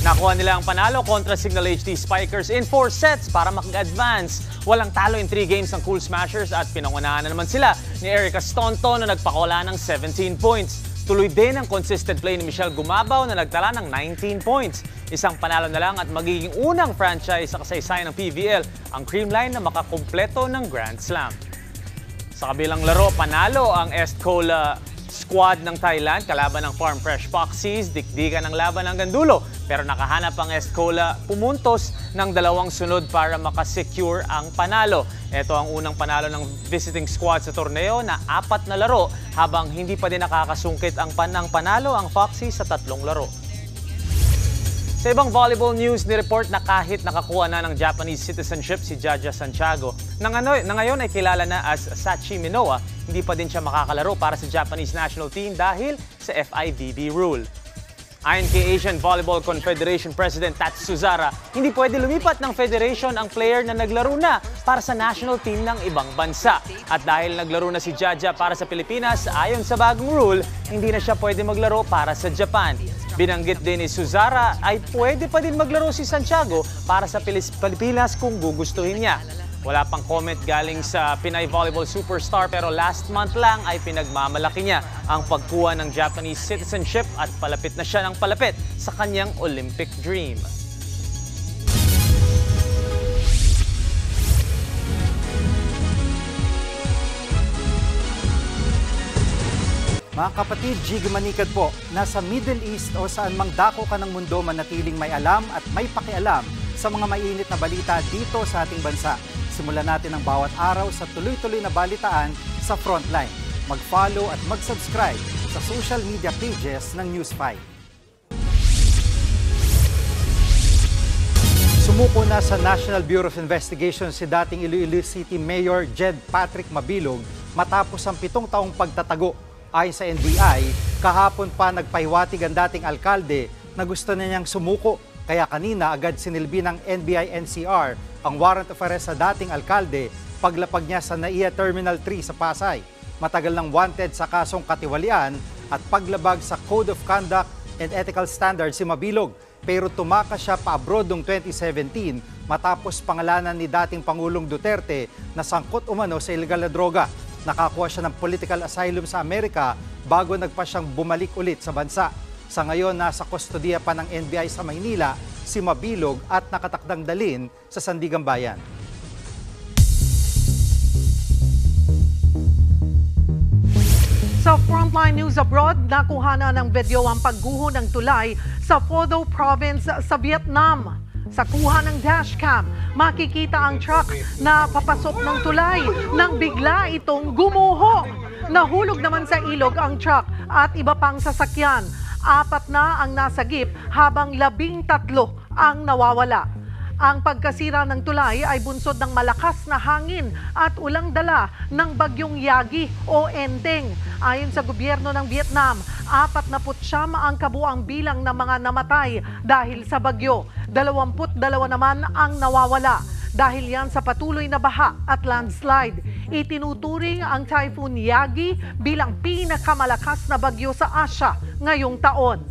Speaker 7: Nakuha nila ang panalo kontra Signal HD Spikers in 4 sets para makag-advance. Walang talo in 3 games ang Cool Smashers at pinangunahan na naman sila ni Erica Stonto na nagpakawala ng 17 points. Tuloy din ang consistent play ni Michelle Gumabaw na nagtala ng 19 points. Isang panalo na lang at magiging unang franchise sa kasaysayan ng PVL ang Creamline na makakumpleto ng Grand Slam. Sa kabilang laro, panalo ang Estcola squad ng Thailand kalaban ng Farm Fresh Foxies, dikdikan ng laban hanggang dulo. Pero nakahanap ang Estcola pumuntos ng 2 sunod para makasecure ang panalo. Ito ang unang panalo ng visiting squad sa torneo na 4 na laro habang hindi pa din nakakasungkit ang panalo ang Foxies sa 3 laro. Sa ibang volleyball news, ni-report na kahit nakakuha na ng Japanese citizenship si Jaja Santiago, na ngayon ay kilala na as Sachi Minoa, hindi pa din siya makakalaro para sa Japanese national team dahil sa FIVB rule. Ayon kay Asian Volleyball Confederation President Tatsu Suzara, hindi pwede lumipat ng federation ang player na naglaro na para sa national team ng ibang bansa. At dahil naglaro na si Jaja para sa Pilipinas, ayon sa bagong rule, hindi na siya pwede maglaro para sa Japan. Binanggit din ni Suzara ay pwede pa din maglaro si Santiago para sa Pilipinas kung gugustuhin niya. Wala pang comment galing sa Pinay volleyball superstar pero last month lang ay pinagmamalaki niya ang pagkuha ng Japanese citizenship at palapit na siya ng palapit sa kanyang Olympic dream.
Speaker 3: Mga kapatid, Jig Manikad po, nasa Middle East o saan mang dako ka ng mundo manatiling may alam at may pakialam sa mga mainit na balita dito sa ating bansa. Simulan natin ang bawat araw sa tuloy-tuloy na balitaan sa Frontline. Mag-follow at mag-subscribe sa social media pages ng News 5. Sumuko na sa National Bureau of Investigation si dating Iloilo City Mayor Jed Patrick Mabilog matapos ang 7 taong pagtatago. Ayon sa NBI, kahapon pa nagpahiwatig ang dating alkalde na gusto na niyang sumuko. Kaya kanina agad sinilbi ng NBI-NCR ang warrant of arrest sa dating alkalde paglapag niya sa NAIA Terminal 3 sa Pasay. Matagal nang wanted sa kasong katiwalian at paglabag sa Code of Conduct and Ethical Standards si Mabilog. Pero tumakas siya pa-abroad noong 2017 matapos pangalanan ni dating Pangulong Duterte na sangkot umano sa illegal na droga. Nakakuha siya ng political asylum sa Amerika bago nagpa siyang bumalik ulit sa bansa. Sa ngayon, nasa kustodiya pa ng NBI sa Maynila si Mabilog at nakatakdang dalhin sa Sandigan Bayan.
Speaker 1: Sa Frontline News Abroad, nakuha na ng video ang pagguho ng tulay sa Pho Do Province sa Vietnam. Sa kuha ng dashcam, makikita ang truck na papasok ng tulay nang bigla itong gumuho. Nahulog naman sa ilog ang truck at iba pang sasakyan. 4 na ang nasagip habang 13 ang nawawala. Ang pagkasira ng tulay ay bunsod ng malakas na hangin at ulang dala ng bagyong Yagi o Enteng. Ayon sa gobyerno ng Vietnam, 49 ang kabuang bilang ng mga namatay dahil sa bagyo. 22 naman ang nawawala. Dahil yan sa patuloy na baha at landslide, itinuturing ang Typhoon Yagi bilang pinakamalakas na bagyo sa Asia ngayong taon.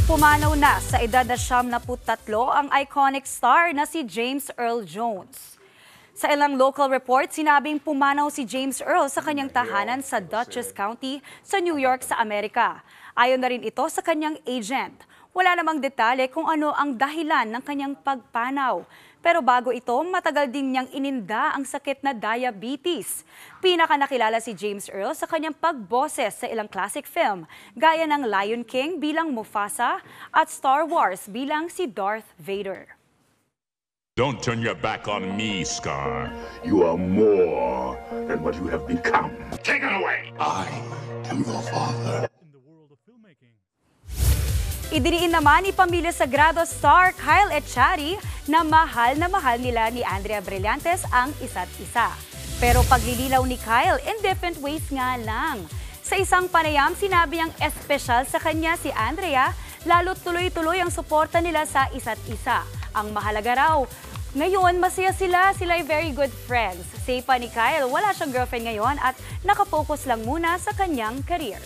Speaker 5: Pumanaw na sa edad na 73 ang iconic star na si James Earl Jones. Sa ilang local reports, sinabing pumanaw si James Earl sa kanyang tahanan sa Dutchess County sa New York sa Amerika. Ayon na rin ito sa kanyang agent. Wala namang detalye kung ano ang dahilan ng kanyang pagpanaw. Pero bago ito, matagal din niyang ininda ang sakit na diabetes. Pinakanakilala si James Earl sa kanyang pagboses sa ilang classic film, gaya ng Lion King bilang Mufasa at Star Wars bilang si Darth Vader.
Speaker 11: Don't turn your back on me, Scar. You are more than what you have become. Take it away! I am your father.
Speaker 5: Idiniin naman ni Pamilya Sagrado star Kyle Echari na mahal nila ni Andrea Brillantes ang isa't isa. Pero paglilinaw ni Kyle in different ways nga lang. Sa isang panayam, sinabi niyang espesyal sa kanya si Andrea, lalo't tuloy-tuloy ang suporta nila sa isa't isa. Ang mahalaga raw, ngayon masaya sila ay very good friends. Say pa ni Kyle, wala siyang girlfriend ngayon at nakapokus lang muna sa kanyang career.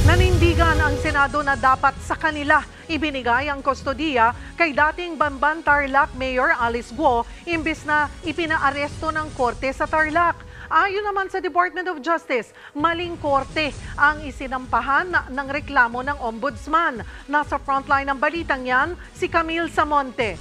Speaker 1: Nanindigan ang Senado na dapat sa kanila ibinigay ang kustodiya kay dating Bamban Tarlac Mayor Alice Guo imbes na ipinaaresto ng korte sa Tarlac. Ayon naman sa Department of Justice, maling korte ang isinampahan ng reklamo ng ombudsman. Nasa frontline ng balitang yan, si Camille Samonte.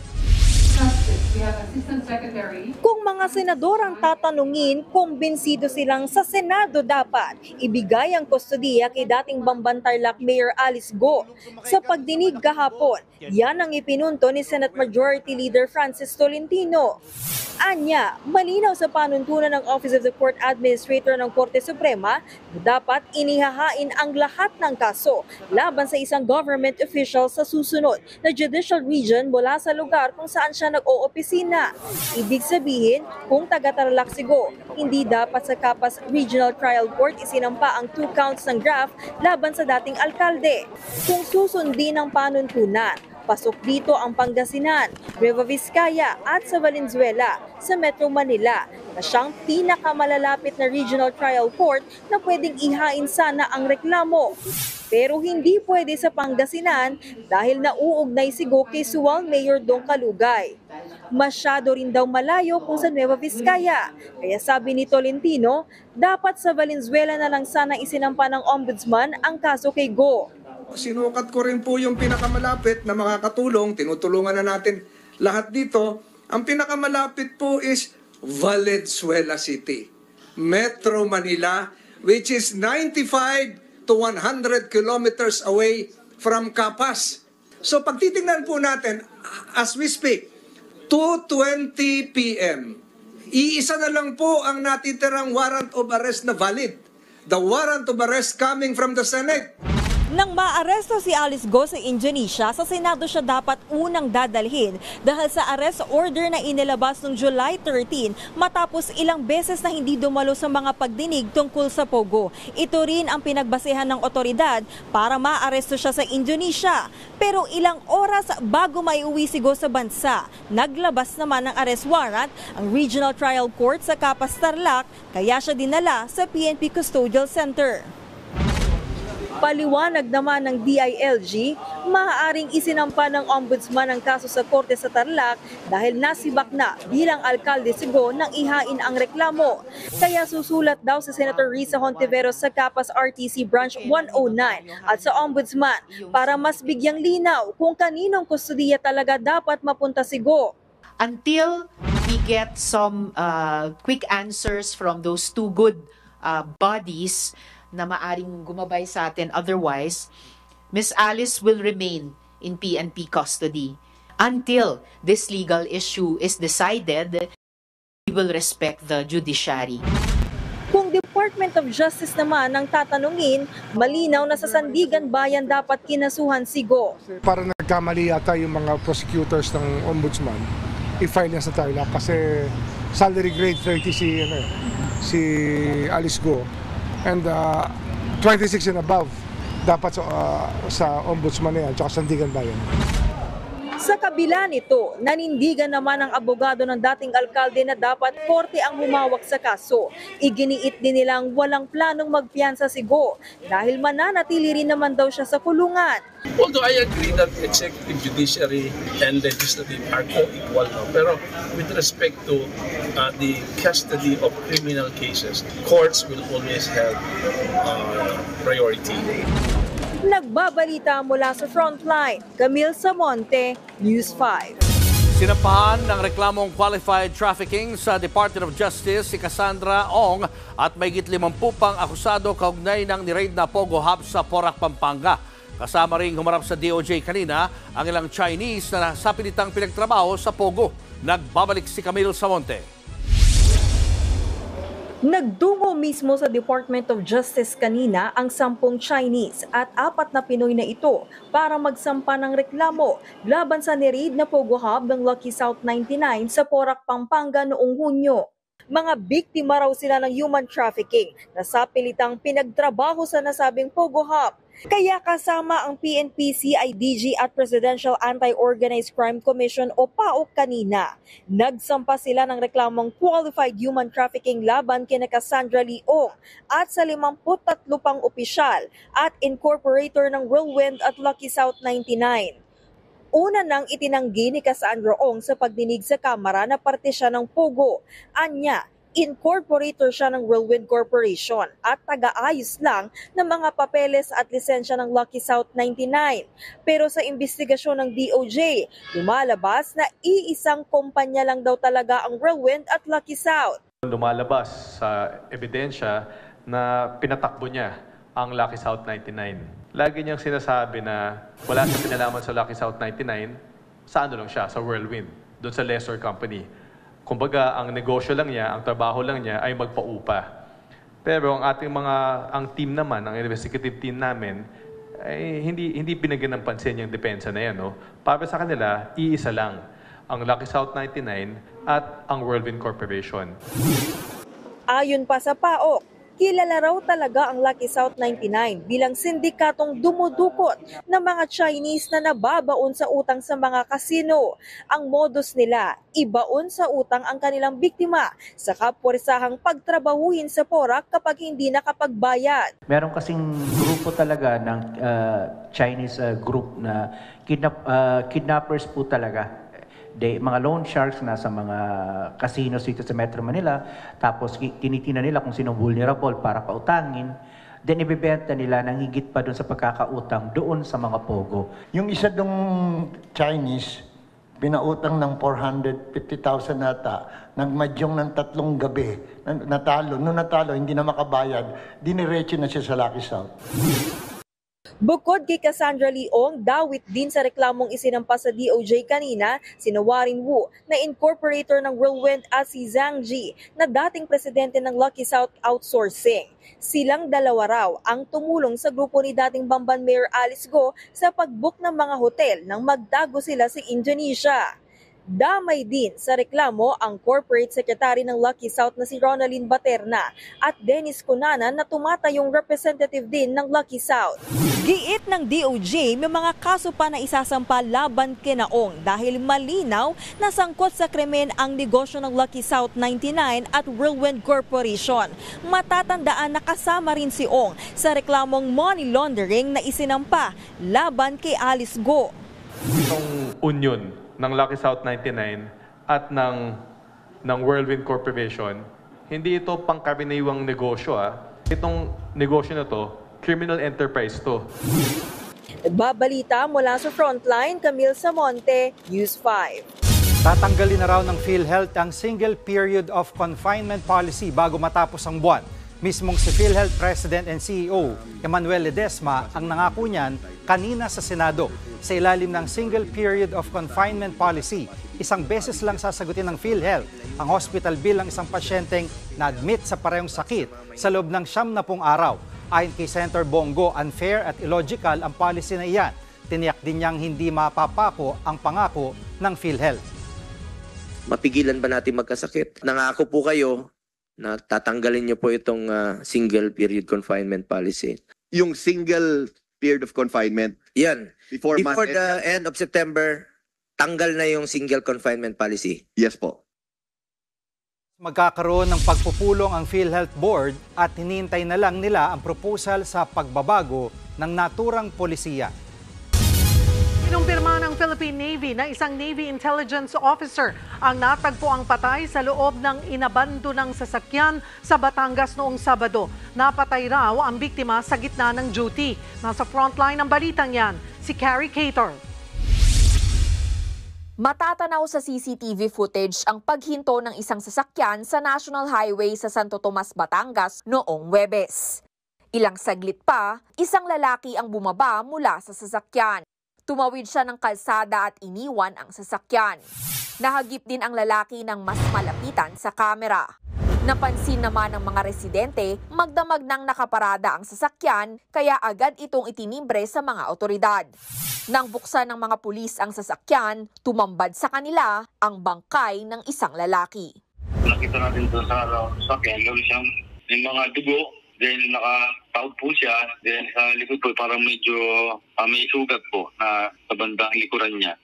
Speaker 12: Kung mga senador ang tatanungin, kumbinsido silang sa Senado dapat ibigay ang kustodiya kay dating Bamban Tarlac Mayor Alice Guo. Sa pagdinig kahapon, yan ang ipinunto ni Senate Majority Leader Francis Tolentino. Anya, malinaw sa panuntunan ng Office of the Court Administrator ng Korte Suprema na dapat inihahain ang lahat ng kaso laban sa isang government official sa susunod na judicial region mula sa lugar kung saan siya nag-oopisina. Ibig sabihin, kung taga-Tarlac si Guo, hindi dapat sa Capas Regional Trial Court isinampa ang 2 counts ng graft laban sa dating alkalde. Kung susundin ang panuntunan, pasok dito ang Pangasinan, Nueva Vizcaya at sa Valenzuela sa Metro Manila na siyang pinakamalalapit na regional trial court na pwedeng ihain sana ang reklamo. Pero hindi pwede sa Pangasinan dahil nauugnay si Guo kay Suwal Mayor Dong Kalugay. Masyado rin daw malayo kung sa Nueva Vizcaya. Kaya sabi ni Tolentino, dapat sa Valenzuela na lang sana isinampa ng ombudsman ang kaso kay Guo.
Speaker 13: Sinukat ko rin po yung pinakamalapit na makakatulong. Tinutulungan na natin lahat dito. Ang pinakamalapit po is Valenzuela City, Metro Manila, which is 95 to 100 kilometers away from Capas. So pag titingnan po natin, as we speak, 2:20 p.m., iisa na lang po ang natitirang warrant of arrest na valid. The warrant of arrest coming from the Senate.
Speaker 12: Nang maaresto si Alice Go sa Indonesia, sa Senado siya dapat unang dadalhin dahil sa arrest order na inilabas noong July 13 matapos ilang beses na hindi dumalo sa mga pagdinig tungkol sa Pogo. Ito rin ang pinagbasehan ng otoridad para maaresto siya sa Indonesia. Pero ilang oras bago maiuwi si Go sa bansa, naglabas naman ng arrest warrant ang Regional Trial Court sa Capas, Tarlac, kaya siya dinala sa PNP Custodial Center. Paliwanag naman ng DILG, maaaring isinampa ng ombudsman ang kaso sa korte sa Tarlac dahil nasibak na bilang alkalde si Go nang ihain ang reklamo. Kaya susulat daw si Senator Risa Hontiveros sa Capas RTC Branch 109 at sa ombudsman para mas bigyang linaw kung kaninong kustodiya talaga dapat mapunta si Go.
Speaker 14: Until we get some quick answers from those two good bodies na maaring gumabay sa atin. Otherwise, Miss Alice will remain in PNP custody. Until this legal issue is decided, we will respect the judiciary.
Speaker 12: Kung Department of Justice naman ang tatanungin, malinaw na sa Sandigan Bayan dapat kinasuhan si Go.
Speaker 15: Para nagkamali yata yung mga prosecutors ng ombudsman, i-file yan sa Tarlac kasi salary grade 30 si Alice Go. And 26 and above dapat sa ombudsman na yan, tsaka Sandigan Bayan.
Speaker 12: Sa kabila nito, nanindigan naman ang abogado ng dating alkalde na dapat korte ang humawak sa kaso. Iginiit din nilang walang planong magpiyansa si Go dahil mananatili rin naman daw siya sa kulungan.
Speaker 16: Although I agree that executive, judiciary, and legislative are co-equal now, pero with respect to the custody of criminal cases, courts will always have priority.
Speaker 12: Nagbabalita mula sa Frontline, Camille Samonte, News 5.
Speaker 4: Sinampahan ng reklamong qualified trafficking sa Department of Justice si Cassandra Ong at mahigit 50 pang akusado kaugnay ng ni-raid na Pogo Hub sa Porac, Pampanga. Kasama ring humarap sa DOJ kanina ang ilang Chinese na sa pilitang pinagtrabaho sa Pogo. Nagbabalik si Camille Samonte.
Speaker 12: Nagdungo mismo sa Department of Justice kanina ang 10 Chinese at 4 na Pinoy na ito para magsampa ng reklamo laban sa ni-raid na Pogo Hub ng Lucky South 99 sa Porac, Pampanga noong Hunyo. Mga biktima raw sila ng human trafficking na sa pilitang pinagtrabaho sa nasabing Pogo Hub. Kaya kasama ang PNP, CIDG at Presidential Anti-Organized Crime Commission o PAOK kanina. Nagsampa sila ng reklamong qualified human trafficking laban kina Cassandra Leong at sa 53 pang opisyal at incorporator ng Whirlwind at Lucky South 99. Una nang itinanggi ni Cassandra Ong sa pagdinig sa Kamara na parte siya ng Pogo. Anya, incorporator siya ng Whirlwind Corporation at taga-ayos lang ng mga papeles at lisensya ng Lucky South 99. Pero sa investigasyon ng DOJ, lumalabas na iisang kumpanya lang daw talaga ang Whirlwind at Lucky South.
Speaker 17: Lumalabas sa ebidensya na pinatakbo niya ang Lucky South 99. Lagi niyang sinasabi na wala siyang pinalaman sa Lucky South 99, sa ano lang siya, sa Whirlwind, doon sa lesser company. Kumbaga, ang negosyo lang niya, ang trabaho lang niya ay magpaupa. Pero ang team naman, ang investigative team namin, ay hindi binigyan ng pansin yung depensa na yan. No? Para sa kanila, iisa lang, ang Lucky South 99 at ang Whirlwind Corporation.
Speaker 12: Ayon pa sa PAOK, kilala raw talaga ang Lucky South 99 bilang sindikatong dumudukot ng mga Chinese na nababaon sa utang sa mga kasino. Ang modus nila, ibaon sa utang ang kanilang biktima sa kapuwersahang pagtrabahuhin sa Porac kapag hindi nakapagbayad.
Speaker 18: Meron kasing grupo talaga ng Chinese group na kidnappers po talaga. Mga loan sharks na sa mga casinos dito sa Metro Manila, tapos tinitingnan nila kung sino vulnerable para pautangin, then ibibenta nila ng higit pa doon sa pagkakautang doon sa mga Pogo.
Speaker 19: Yung isa dong Chinese,
Speaker 2: Pinautang ng 450,000 nata, nagmadyong ng 3 gabi, natalo. Nung natalo, hindi na makabayad, diniretso na siya sa Lucky South.
Speaker 12: Bukod kay Cassandra Leong, dawit din sa reklamong isinampa sa DOJ kanina, sina Warren Wu na incorporator ng Whirlwind at si Zhang Ji na dating presidente ng Lucky South Outsourcing. Silang dalawa raw ang tumulong sa grupo ni dating Bamban Mayor Alice Go sa pag-book ng mga hotel nang magtago sila sa Indonesia. Damay din sa reklamo ang corporate secretary ng Lucky South na si Ronaldin Baterna at Dennis Cunanan na tumatayong representative din ng Lucky South. Giit ng DOJ, may mga kaso pa na isasampa laban kina Ong dahil malinaw na sangkot sa krimen ang negosyo ng Lucky South 99 at Whirlwind Corporation. Matatandaan na kasama rin si Ong sa reklamong money laundering na isinampa laban kay Alice Go.
Speaker 17: Itong union ng Lucky South 99 at ng Whirlwind Corporation, hindi ito pangkaraniwang negosyo. Itong negosyo na to, criminal enterprise to.
Speaker 12: Nagbabalita mula sa Frontline, Camille Samonte, News 5.
Speaker 3: Tatanggalin na raw ng PhilHealth ang single period of confinement policy bago matapos ang buwan. Mismong si PhilHealth President and CEO Emmanuel Ledesma ang nangako niyan kanina sa Senado. Sa ilalim ng single period of confinement policy, isang beses lang sasagutin ng PhilHealth ang hospital bill ng isang pasyenteng na-admit sa parehong sakit sa loob ng 70 araw. Ayon kay Senator Bongo, unfair at illogical ang policy na iyan. Tiniyak din niyang hindi mapapako ang pangako ng PhilHealth.
Speaker 19: Mapigilan ba natin magkasakit? Nangako po kayo na tatanggalin niyo po itong single period confinement policy.
Speaker 20: Yung single period of confinement?
Speaker 19: Yan.
Speaker 20: Before
Speaker 19: the end of September, tanggal na yung single confinement policy.
Speaker 20: Yes po.
Speaker 3: Magkakaroon ng pagpupulong ang PhilHealth Board at hinihintay na lang nila ang proposal sa pagbabago ng naturang polisiya.
Speaker 1: Kinumpirma ng Philippine Navy na isang Navy Intelligence Officer ang natagpo ang patay sa loob ng inabandonang sasakyan sa Batangas noong Sabado. Napatay raw ang biktima sa gitna ng duty. Nasa frontline ng balitang yan, si Carrie Cator.
Speaker 22: Matatanaw sa CCTV footage ang paghinto ng isang sasakyan sa National Highway sa Santo Tomas, Batangas noong Huwebes. Ilang saglit pa, isang lalaki ang bumaba mula sa sasakyan. Tumawid siya ng kalsada at iniwan ang sasakyan. Nahagip din ang lalaki ng mas malapitan sa kamera. Napansin naman ng mga residente, magdamag nang nakaparada ang sasakyan, kaya agad itong itinimbre sa mga otoridad. Nang buksan ng mga pulis ang sasakyan, tumambad sa kanila ang bangkay ng isang lalaki.
Speaker 23: Nakita natin doon sa sasakyan, may mga dugo. Then nakataod po siya, then sa likod po parang medyo may sugat po na sa bandang likuran niya.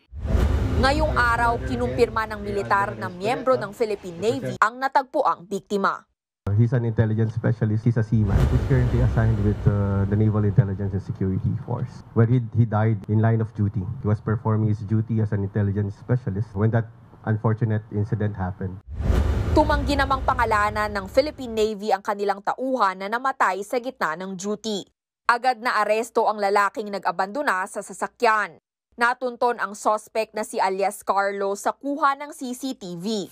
Speaker 22: Ngayong araw, kinumpirma ng militar na miyembro ng Philippine Navy ang natagpo ang biktima.
Speaker 24: He's an intelligence specialist. He's a seaman. He's currently assigned with the Naval Intelligence and Security Force, where he died in line of duty. He was performing his duty as an intelligence specialist when that unfortunate incident happened.
Speaker 22: Tumanggi namang pangalanan ng Philippine Navy ang kanilang tauhan na namatay sa gitna ng duty. Agad na aresto ang lalaking nag-abandona sa sasakyan. Natunton ang suspect na si alias Carlo sa kuha ng CCTV.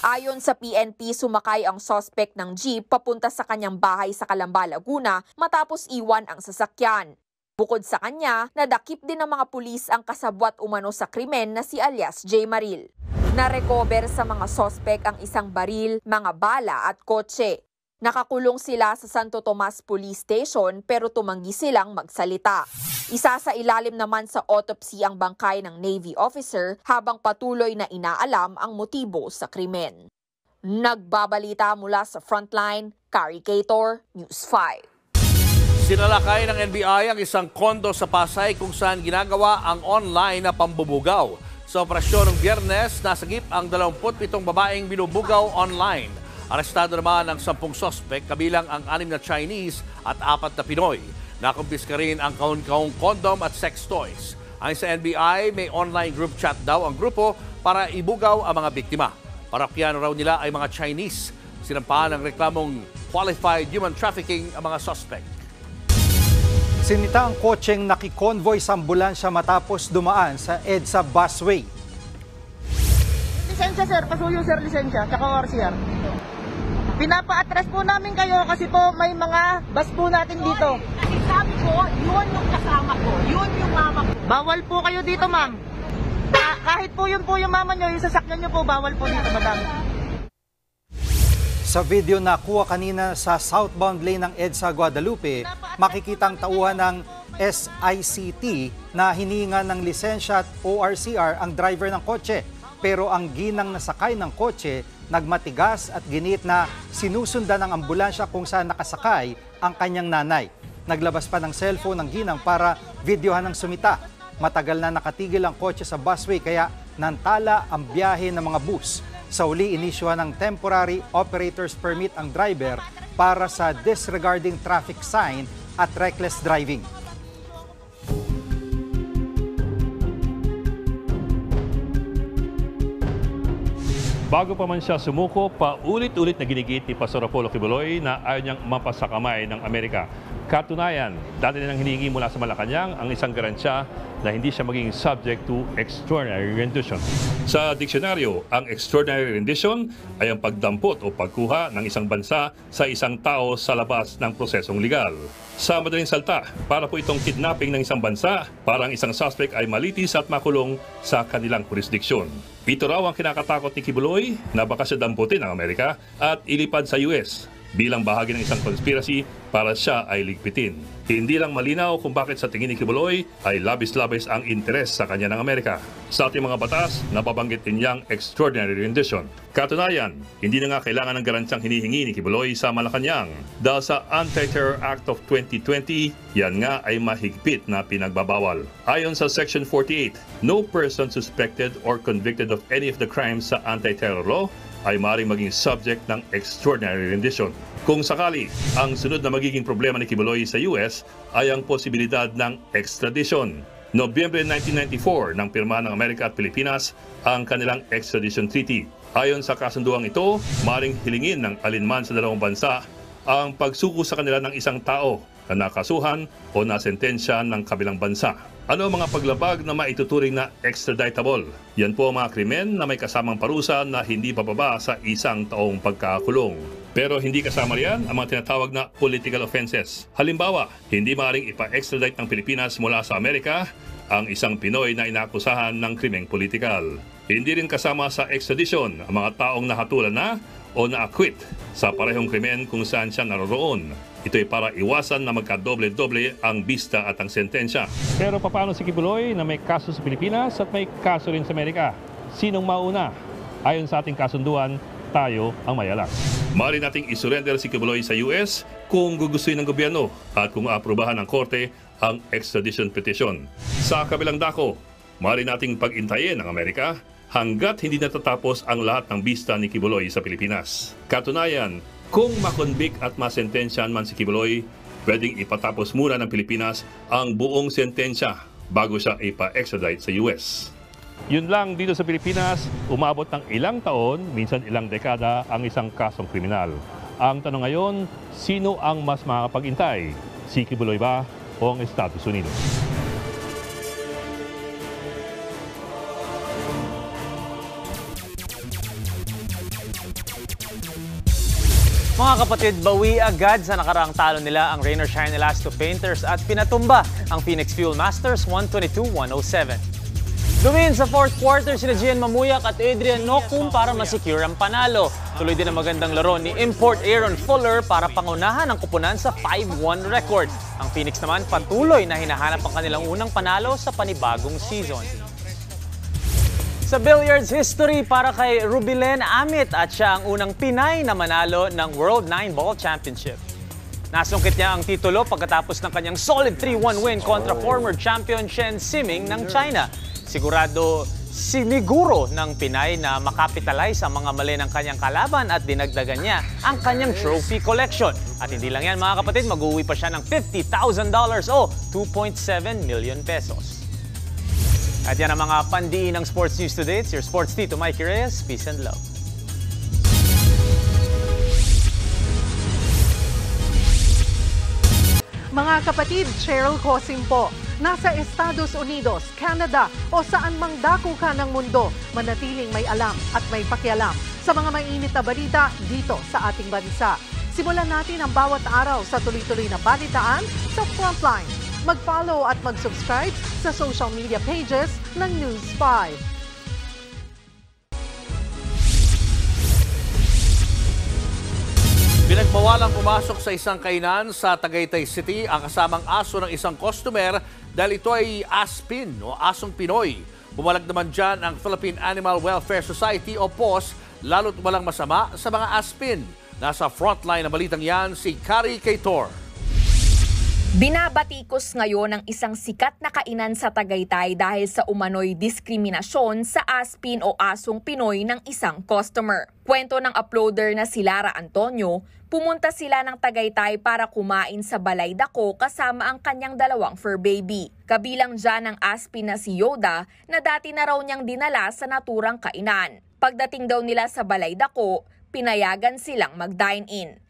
Speaker 22: Ayon sa PNP, sumakay ang suspect ng jeep papunta sa kanyang bahay sa Calamba, Laguna matapos iwan ang sasakyan. Bukod sa kanya, nadakip din ng mga pulis ang kasabwat umano sa krimen na si alias J. Maril. Na-recover sa mga sospek ang isang baril, mga bala at kotse. Nakakulong sila sa Santo Tomas Police Station pero tumanggi silang magsalita. Isa sa ilalim naman sa autopsy ang bangkay ng Navy officer habang patuloy na inaalam ang motibo sa krimen. Nagbabalita mula sa Frontline, Carrie Cator, News 5.
Speaker 4: Sinalakay ng NBI ang isang kondo sa Pasay kung saan ginagawa ang online na pambubugaw. Sa operasyon ng Biyernes, nasagip ang 27 babaeng binubugaw online. Arestado naman ang 10 sospek, kabilang ang 6 na Chinese at 4 na Pinoy. Nakumpiska rin ang kaun-kaung condom at sex toys. Ayon sa NBI, may online group chat daw ang grupo para ibugaw ang mga biktima. Parokyano raw nila ay mga Chinese. Sinampahan ng reklamong qualified human trafficking ang mga sospek.
Speaker 3: Sinita ang kotseng nakikonvoy sa ambulansya matapos dumaan sa EDSA busway.
Speaker 8: lisensya sir, pasuyo sir lisensya, tsaka ORCR. Pinapa-address po namin kayo kasi po may mga bus po natin dito.
Speaker 9: Kasi sabi ko, yun yung kasama ko, yun yung mama ko.
Speaker 8: Bawal po kayo dito ma'am. Kahit po yung mama nyo, yung sasakyan nyo po, bawal po dito madami.
Speaker 3: Sa video na kuha kanina sa southbound lane ng EDSA Guadalupe, makikitang tauhan ng SICT na hininga ng lisensya at ORCR ang driver ng kotse. Pero ang ginang nasakay ng kotse nagmatigas at ginit na sinusundan ng ambulansya kung saan nakasakay ang kanyang nanay. Naglabas pa ng cellphone ng ginang para videohan ng sumita. Matagal na nakatigil ang kotse sa busway kaya nantala ang biyahe ng mga bus. Sa uli, inisyuhan ng temporary operator's permit ang driver para sa disregarding traffic sign at reckless driving.
Speaker 10: Bago pa man siya sumuko, paulit-ulit na ginigit ni Pastor Apollo Kibuloy na ayaw niyang mapasakamay ng Amerika. Katunayan, dati nilang hinihingi mula sa Malacanang ang isang garansya na hindi siya maging subject to extraordinary rendition. Sa diksyonaryo, ang extraordinary rendition ay ang pagdampot o pagkuha ng isang bansa sa isang tao sa labas ng prosesong legal. Sa madaling salta, para po itong kidnapping ng isang bansa, parang isang suspect ay malitis at makulong sa kanilang jurisdiksyon. Ito raw ang kinakatakot ni Kibuloy na baka siya damputin ng Amerika at ilipad sa US bilang bahagi ng isang conspiracy para siya ay ligpitin. Hindi lang malinaw kung bakit sa tingin ni Kibuloy ay labis-labis ang interes sa kanya ng Amerika. Sa ating mga batas, nababanggit din niyang extraordinary rendition. Katunayan, hindi na nga kailangan ng garansyang hinihingi ni Kibuloy sa Malacanang. Dahil sa Anti-Terror Act of 2020, yan nga ay mahigpit na pinagbabawal. Ayon sa Section 48, no person suspected or convicted of any of the crimes sa anti-terror law ay maaaring maging subject ng extraordinary rendition. Kung sakali, ang sunod na magiging problema ni Kibuloy sa US ay ang posibilidad ng extradition. Nobyembre 1994 nang pirmahan ng Amerika at Pilipinas ang kanilang extradition treaty. Ayon sa kasunduang ito, maaaring hilingin ng alinman sa dalawang bansa ang pagsuko sa kanila ng isang tao na nakasuhan o nasentensya ng kabilang bansa. Ano ang mga paglabag na maituturing na extraditable? Yan po ang mga krimen na may kasamang parusa na hindi bababa sa 1 taong pagkakakulong. Pero hindi kasama riyan ang mga tinatawag na political offenses. Halimbawa, hindi maaaring ipa-extradite ng Pilipinas mula sa Amerika ang isang Pinoy na inaakusahan ng krimeng politikal. Hindi rin kasama sa extradition ang mga taong nakatulan na o na-acquit sa parehong krimen kung saan siya naroroon. Ito ay para iwasan na magkadoble-doble ang bista at ang sentensya. Pero paano si Kibuloy na may kaso sa Pilipinas at may kaso rin sa Amerika? Sinong mauna? Ayon sa ating kasunduan, tayo ang may alam. Maaari nating isurrender si Kibuloy sa US kung gugustuhin ng gobyerno at kung aprobahan ng korte ang extradition petition. Sa kabilang dako, maaari nating pag-intayin ng Amerika hanggat hindi natatapos ang lahat ng bista ni Kibuloy sa Pilipinas. Katunayan, kung makonvict at masentensyahan man si Kibuloy, pwedeng ipatapos muna ng Pilipinas ang buong sentensya bago siya ipa-extradite sa US. Yun lang, dito sa Pilipinas, umabot ng ilang taon, minsan ilang dekada, ang isang kasong kriminal. Ang tanong ngayon, sino ang mas makakapag-intay? Si Kibuloy ba o ang Estados Unidos?
Speaker 7: Mga kapatid, bawi agad sa nakaraang talo nila ang Rain or Shine Elasto Painters at pinatumba ang Phoenix Fuel Masters 122-107. Dumin sa fourth quarter sina Gian Mamuyak at Adrian Nocum para masecure ang panalo. Tuloy din ang magandang laro ni import Aaron Fuller para pangunahan ang kupunan sa 5-1 record. Ang Phoenix naman patuloy na hinahanap ang kanilang unang panalo sa panibagong season. Sa billiards history para kay Rubilen Amit at siya ang unang Pinay na manalo ng World 9-Ball Championship. Nasungkit niya ang titulo pagkatapos ng kanyang solid 3-1 win kontra former champion Chen Ximing ng China. Siniguro ng Pinay na makapitalize ang mga mali ng kanyang kalaban at dinagdagan niya ang kanyang trophy collection. At hindi lang yan mga kapatid, mag-uwi pa siya ng $50,000 o 2.7 million pesos. At yan ang mga pandiin ng Sports News Today. It's your Sports Tito Mikey Reyes. Peace and love.
Speaker 1: Mga kapatid, Cheryl Cosim po. Nasa Estados Unidos, Canada o saan mang dako ka ng mundo, manatiling may alam at may pakialam sa mga mainit na balita dito sa ating bansa. Simulan natin ang bawat araw sa tuloy-tuloy na balitaan sa Frontline. Mag-follow at mag-subscribe sa social media pages ng News 5.
Speaker 4: Pinagbawalang pumasok sa isang kainan sa Tagaytay City ang kasamang aso ng isang customer dahil ito ay aspin o asong Pinoy. Bumalag naman dyan ang Philippine Animal Welfare Society o PAWS, lalo't walang masama sa mga aspin. Nasa frontline ng balitang yan si Kari Kaitor.
Speaker 22: Binabatikos ngayon ang isang sikat na kainan sa Tagaytay dahil sa umano'y diskriminasyon sa aspin o asong Pinoy ng isang customer. Kwento ng uploader na si Lara Antonio, pumunta sila ng Tagaytay para kumain sa Balay Dako kasama ang kanyang dalawang fur baby. Kabilang dyan ang aspin na si Yoda na dati na raw niyang dinala sa naturang kainan. Pagdating daw nila sa Balay Dako, pinayagan silang mag-dine-in.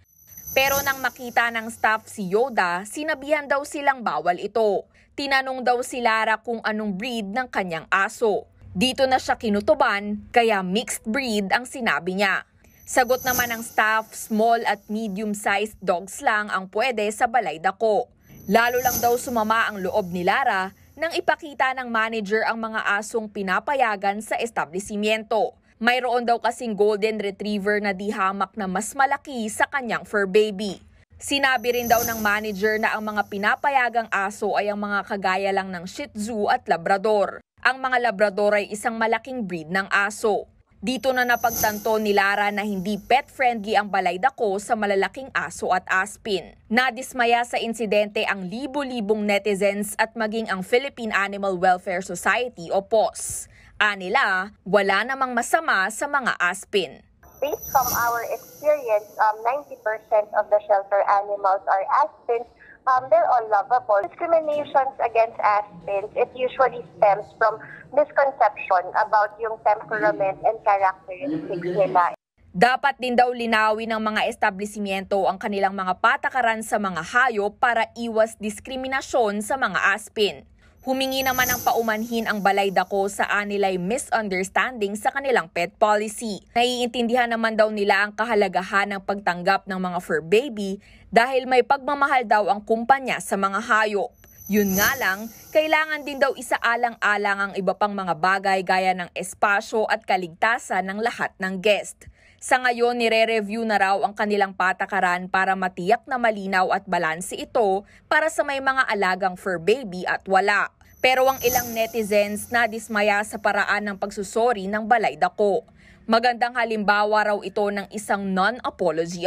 Speaker 22: Pero nang makita ng staff si Yoda, sinabihan daw silang bawal ito. Tinanong daw si Lara kung anong breed ng kanyang aso. Dito na siya kinutuban, kaya mixed breed ang sinabi niya. Sagot naman ng staff, small at medium-sized dogs lang ang pwede sa Balay Dako. Lalo lang daw sumama ang loob ni Lara nang ipakita ng manager ang mga asong pinapayagan sa establishmento. Mayroon daw kasing golden retriever na di hamak na mas malaki sa kanyang fur baby. Sinabi rin daw ng manager na ang mga pinapayagang aso ay ang mga kagaya lang ng Shih Tzu at Labrador. Ang mga Labrador ay isang malaking breed ng aso. Dito na napagtanto ni Lara na hindi pet-friendly ang Balay Dako sa malalaking aso at aspin. Nadismaya sa insidente ang libo-libong netizens at maging ang Philippine Animal Welfare Society o PAWS. Anila, wala namang masama sa mga aspin.
Speaker 5: Based from our experience, 90% of the shelter animals are aspins. They're all lovable. Discriminations against aspins, it usually stems from misconception about yung temperament and characteristics nila.
Speaker 22: Dapat din daw linawin ng mga establishmento ang kanilang mga patakaran sa mga hayop para iwas diskriminasyon sa mga aspin. Humingi naman ng paumanhin ang Balay Dako sa anilay misunderstanding sa kanilang pet policy. Naiintindihan naman daw nila ang kahalagahan ng pagtanggap ng mga fur baby dahil may pagmamahal daw ang kumpanya sa mga hayop. Yun nga lang, kailangan din daw isaalang-alang ang iba pang mga bagay gaya ng espasyo at kaligtasan ng lahat ng guest. Sa ngayon, nire-review na raw ang kanilang patakaran para matiyak na malinaw at balanse ito para sa may mga alagang fur baby at wala. Pero ang ilang netizens na dismaya sa paraan ng pagsusori ng Balay Dako. Magandang halimbawa raw ito ng isang non-apology.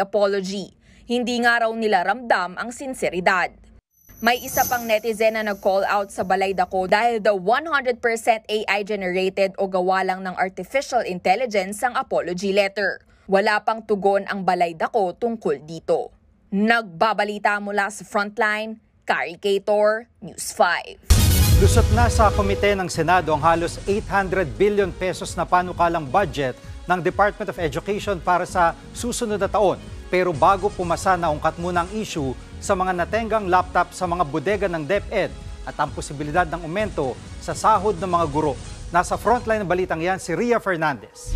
Speaker 22: Hindi nga raw nila ramdam ang sinseridad. May isa pang netizen na nag-call out sa Balay Dako dahil daw 100% AI generated o gawa lang ng artificial intelligence ang apology letter. Wala pang tugon ang Balay Dako tungkol dito. Nagbabalita mula sa Frontline, Kari Kaitor, News 5.
Speaker 3: Lusot na sa komite ng Senado ang halos 800 billion pesos na panukalang budget ng Department of Education para sa susunod na taon. Pero bago pumasa, naungkat muna ang issue sa mga natenggang laptop sa mga bodega ng DepEd at ang posibilidad ng aumento sa sahod ng mga guro. Nasa frontline ng balitang yan si Ria Fernandez.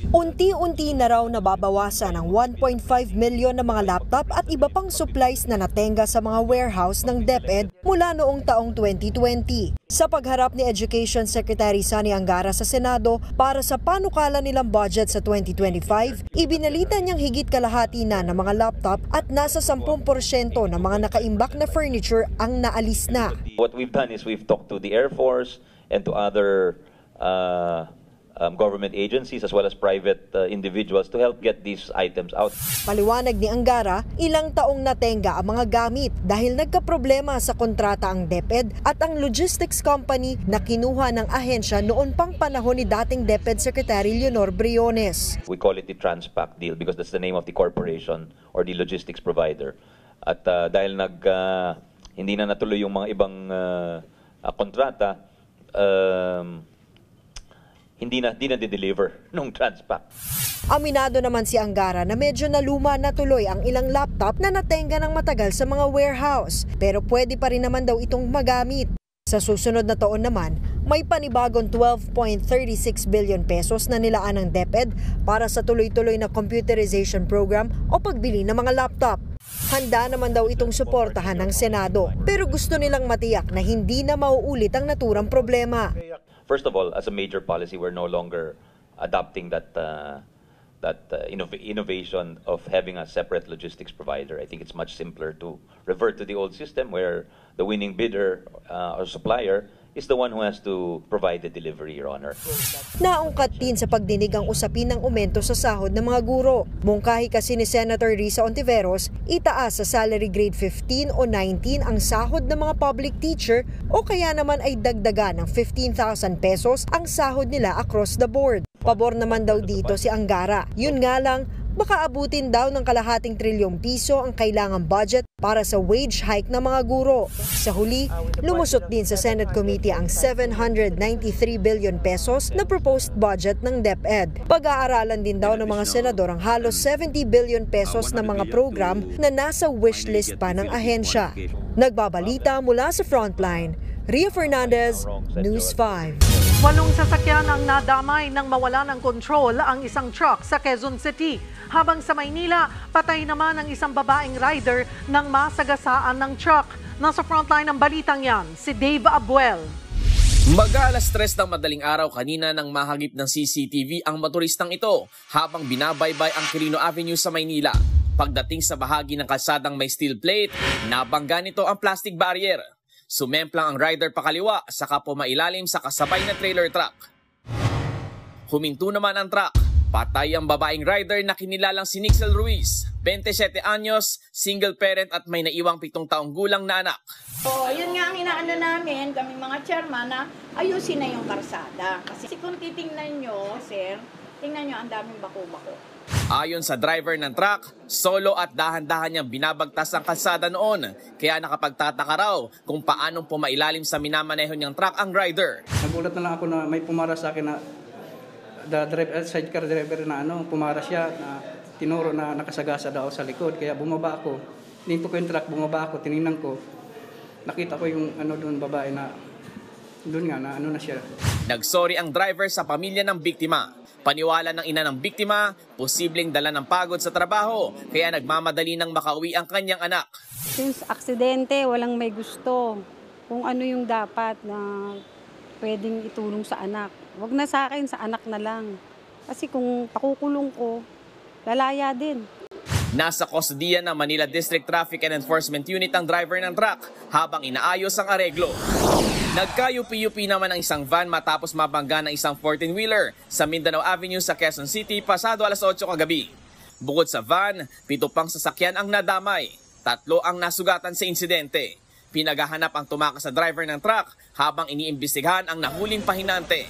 Speaker 12: Unti-unti na raw nababawasan ang 1.5 milyon na mga laptop at iba pang supplies na natenga sa mga warehouse ng DepEd mula noong taong 2020. Sa pagharap ni Education Secretary Sani Angara sa Senado para sa panukalan nilang budget sa 2025, ibinalita niyang higit kalahati na ng mga laptop at nasa 10% ng mga nakaimbak na furniture ang naalis na.
Speaker 6: What we've done is we've talked to the Air Force and to other government agencies as well as private individuals to help get these items out.
Speaker 12: Paliwanag ni Angara, ilang taong natenga ang mga gamit dahil nagkaproblema sa kontrata ang DepEd at ang logistics company na kinuha ng ahensya noon pang panahon ni dating DepEd Secretary Leonor Briones.
Speaker 6: We call it the Transpac deal because that's the name of the corporation or the logistics provider. At dahil hindi na natuloy yung mga ibang kontrata, hindi na deliver nung Transpac.
Speaker 11: Aminado naman si Angara na medyo naluma na tuloy ang ilang laptop na natenga ng matagal sa mga warehouse. Pero pwede pa rin naman daw itong magamit. Sa susunod na taon naman, may panibagong 12.36 billion pesos na nilaan ng DepEd para sa tuloy-tuloy na computerization program o pagbili ng mga laptop. Handa naman daw itong suportahan ng Senado, pero gusto nilang matiyak na hindi na mauulit ang naturang problema.
Speaker 6: First of all, as a major policy, we're no longer adopting that innovation of having a separate logistics provider. I think it's much simpler to revert to the old system where the winning bidder or supplier is the one who has to provide the delivery, Your Honor.
Speaker 11: Naungkat din sa pagdinig ang usapin ng aumento sa sahod ng mga guro. Mungkahi kasi ni Senator Risa Ontiveros, itaas sa salary grade 15 o 19 ang sahod ng mga public teacher o kaya naman ay dagdagan ng 15,000 pesos ang sahod nila across the board. Pabor naman daw dito si Angara. Yun nga lang, baka abutin daw ng ₱250 trilyon ang kailangang budget para sa wage hike ng mga guro. Sa huli, lumusot din sa Senate Committee ang 793 billion pesos na proposed budget ng DepEd. Pag-aaralan din daw ng mga senador ang halos 70 billion pesos na mga program na nasa wishlist pa ng ahensya. Nagbabalita mula sa Frontline, Ria Fernandez, News 5.
Speaker 1: 8 sasakyan ang nadamay nang mawala ng control ang isang truck sa Quezon City. Habang sa Maynila, patay naman ang isang babaeng rider nang masagasaan ng truck. Nasa frontline ng balitang yan, si Dave Abuel.
Speaker 13: Mag-alas 3 ng madaling araw kanina nang mahagip ng CCTV ang motoristang ito habang binabaybay ang Quirino Avenue sa Maynila. Pagdating sa bahagi ng kalsadang may steel plate, nabangga nito ang plastic barrier. Sumemplang ang rider pakaliwa saka pumailalim sa kasabay na trailer truck. Huminto naman ang truck. Patay ang babaeng rider na kinilalang si Nixel Ruiz, 27 anyos, single parent at may naiwang 7 taong gulang na anak.
Speaker 9: So, yun nga ang inaano namin, kami mga chairman, na ayusin na yung karsada. Kasi kung titingnan nyo, sir, tingnan nyo ang daming bako-bako.
Speaker 13: Ayon sa driver ng truck, solo at dahan-dahan niyang binabagtas ang kalsada noon. Kaya nakapagtataka raw kung paanong pumailalim sa minamaneho niyang truck ang rider.
Speaker 14: Nagulat na lang ako na may pumara sa akin na sidecar driver na pumara siya na tinuro na nakasagasa daw sa likod. Kaya bumaba ako. Tinignan ko yung truck, bumaba ako, tinignan ko. Nakita ko yung doon babae na doon nga na na siya.
Speaker 13: Nagsorry ang driver sa pamilya ng biktima. Paniwala ng ina ng biktima, posibleng dala ng pagod sa trabaho, kaya nagmamadali nang makauwi ang kanyang anak.
Speaker 21: Since aksidente, walang may gusto. Kung ano yung dapat na pwedeng itulong sa anak. Wag na sa akin, sa anak na lang. Kasi kung pakukulong ko, lalaya din.
Speaker 13: Nasa kustodiya ng Manila District Traffic and Enforcement Unit ang driver ng truck habang inaayos ang areglo. Nagkayupi-yupi naman ang isang van matapos mabangga ng isang 14-wheeler sa Mindanao Avenue sa Quezon City pasado alas 8 kagabi. Bukod sa van, 7 pang sasakyan ang nadamay. 3 ang nasugatan sa insidente. Pinaghahanap ang tumakas sa driver ng truck habang iniimbestigahan ang nahuling pahinante.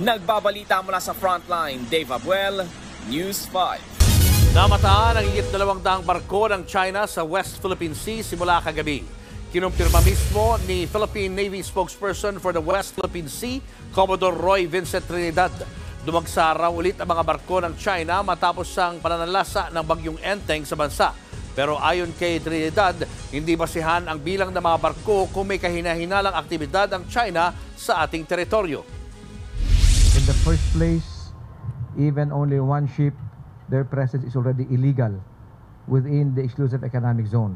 Speaker 13: Nagbabalita mula sa Frontline, Dave Abuel, News 5.
Speaker 4: Namataan ang higit 200 barko ng China sa West Philippine Sea simula kagabi. Kinumpirma mismo ni Philippine Navy spokesperson for the West Philippine Sea, Commodore Roy Vincent Trinidad. Dumagsa raw ulit ang mga barko ng China matapos ang pananalasa ng bagyong Enteng sa bansa. Pero ayon kay Trinidad, hindi basihan ang bilang ng mga barko kung may kahina-hinalang aktibidad ang China sa ating teritoryo.
Speaker 25: In the first place, even only one ship, their presence is already illegal within the exclusive economic zone.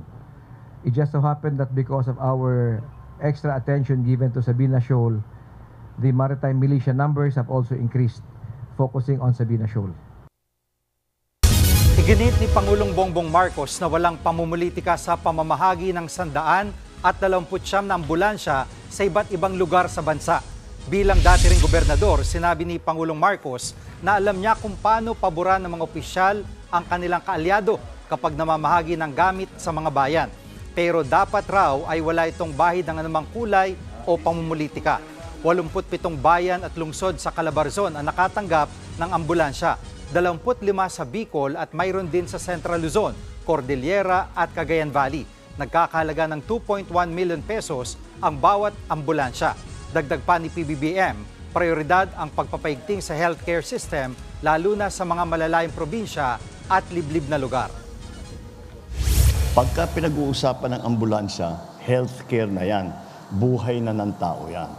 Speaker 25: It just so happened that because of our extra attention given to Sabina Shoal, the maritime militia numbers have also increased, focusing on Sabina Shoal.
Speaker 3: Iginit ni Pangulong Bongbong Marcos na walang pamumulitika sa pamamahagi ng 129 na ambulansya sa iba't ibang lugar sa bansa. Bilang dati ring gobernador, sinabi ni Pangulong Marcos na alam niya kung paano paboran ng mga opisyal ang kanilang kaalyado kapag namamahagi ng gamit sa mga bayan. Pero dapat raw ay wala itong bahid ng anumang kulay o pamumulitika. 87 bayan at lungsod sa Calabarzon ang nakatanggap ng ambulansya. 25 sa Bicol at mayroon din sa Central Luzon, Cordillera at Cagayan Valley. Nagkakahalaga ng 2.1 million pesos ang bawat ambulansya. Dagdag pa ni PBBM, prioridad ang pagpapaigting sa healthcare system lalo na sa mga malalayong probinsya at liblib na lugar.
Speaker 2: Pagka pinag-uusapan ng ambulansya, healthcare na yan. Buhay na ng tao yan.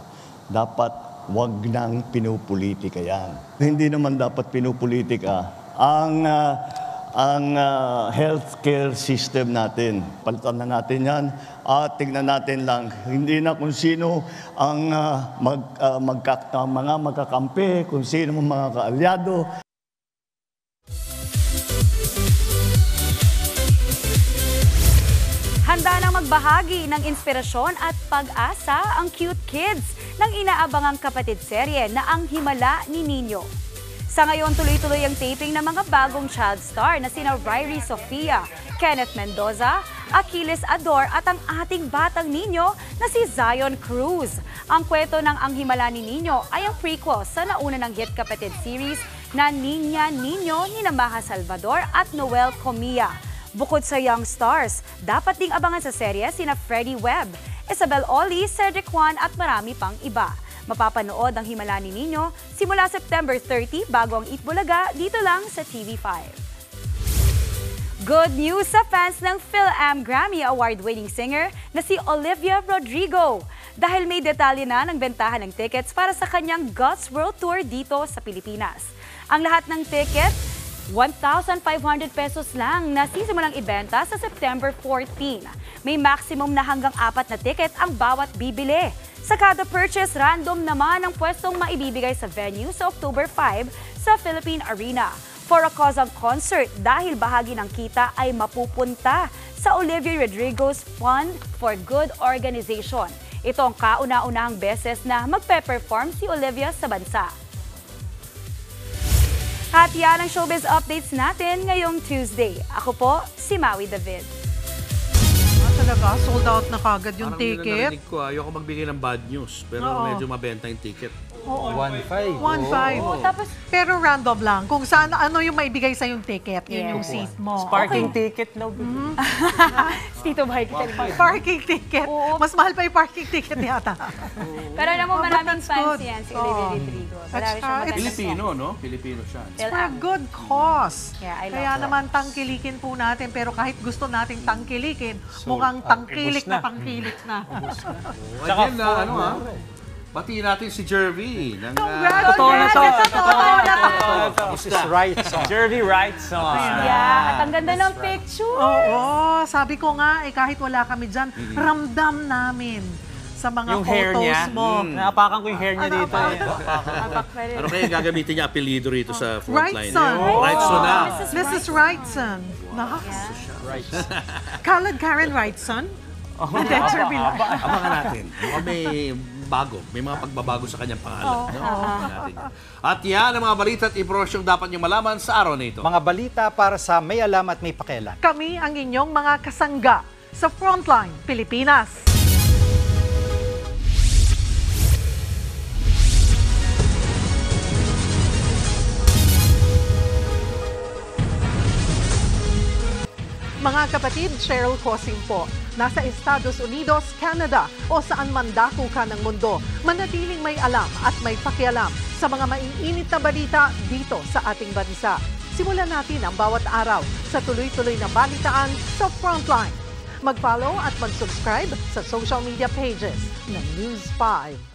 Speaker 2: Dapat wag nang pinupolitika yan. Hindi naman dapat pinupolitika ang healthcare system natin. Palitan na natin yan at tingnan natin lang. Hindi na kung sino ang mga magkakampi, kung sino mga kaalyado.
Speaker 15: Handa nang magbahagi ng inspirasyon at pag-asa ang cute kids ng inaabangang kapatid serye na Ang Himala ni Nino. Sa ngayon, tuloy-tuloy ang taping ng mga bagong child star na sina Ryrie Sofia, Kenneth Mendoza, Achilles Ador at ang ating batang Nino na si Zion Cruz. Ang kwento ng Ang Himala ni Nino ay ang prequel sa nauna ng hit kapatid series na Niña Nino ni Maja Salvador at Noel Comia. Bukod sa young stars, dapat ding abangan sa serye sina Freddie Webb, Isabel Oli, Cedric Juan at marami pang iba. Mapapanood ang Himala ni Nino simula September 30 bago ang Eat Bulaga dito lang sa TV5. Good news sa fans ng Phil-Am Grammy Award-winning singer na si Olivia Rodrigo dahil may detalye na ng bentahan ng tickets para sa kanyang God's World Tour dito sa Pilipinas. Ang lahat ng ticket 1,500 pesos lang na sisimulang ibenta sa September 14. May maximum na hanggang 4 na ticket ang bawat bibili. Sa kada purchase, random naman ang pwestong maibibigay sa venue sa October 5 sa Philippine Arena. For a cause ang concert dahil bahagi ng kita ay mapupunta sa Olivia Rodrigo's Fund for Good Organization. Ito ang kauna-unahang beses na magpe-perform si Olivia sa bansa. At yan ang showbiz updates natin ngayong Tuesday. Ako po, si Maui David.
Speaker 1: Talaga, sold out na kagad yung ticket.
Speaker 4: Narinig ko, ayoko magbigay ng bad news, pero medyo mabenta yung ticket.
Speaker 3: 1.5.
Speaker 1: 1.5. Tapos, pero random lang. Kung saan, ano yung maibigay sa yung ticket, yun yung seat mo.
Speaker 7: Parking ticket, no?
Speaker 15: Tito Bay kita.
Speaker 1: Parking ticket. Mas mahal pa yung parking ticket yata.
Speaker 15: Pero alam mo, maraming fans yan si Olivia Rodrigo.
Speaker 4: Filipino, no? Filipino siya.
Speaker 1: It's for a good cause.
Speaker 15: Yeah, I love
Speaker 1: Kaya
Speaker 15: that.
Speaker 1: naman tangkilikin po natin, pero kahit gusto nating tangkilikin, mukhang tangkilik na tangkilik na.
Speaker 4: Again, ano ha? Batiin natin si Jervy.
Speaker 15: Totoo na to.
Speaker 3: This is Wrightson.
Speaker 7: Jervy Wrightson.
Speaker 15: Yeah, at ang ganda ng picture.
Speaker 1: Oo, sabi ko nga, kahit wala kami dyan, ramdam namin sa mga
Speaker 7: yung hair
Speaker 1: photos
Speaker 7: niya,
Speaker 1: mo.
Speaker 7: naapakan ko yung hair niya dito.
Speaker 4: Ano kaya gagamitin niya apelido rito sa frontline?
Speaker 1: Wrightson.
Speaker 4: Wrightson na.
Speaker 1: Mrs. Wrightson. Khaled Karen Wrightson.
Speaker 4: Abangan natin. May mga pagbabago sa kanyang pangalan. At yan ang mga balita at impormasyong dapat nyo malaman sa araw na ito.
Speaker 3: Mga balita para sa may alam at may pakialam.
Speaker 1: Kami ang inyong mga kasangga sa Frontline Pilipinas. Mga kapatid, Cheryl Cosim po. Nasa Estados Unidos, Canada o saan man dako ka ng mundo, manatiling may alam at may pakialam sa mga maiinit na balita dito sa ating bansa. Simulan natin ang bawat araw sa tuloy-tuloy na balitaan sa Frontline. Mag-follow at mag-subscribe sa social media pages ng News 5.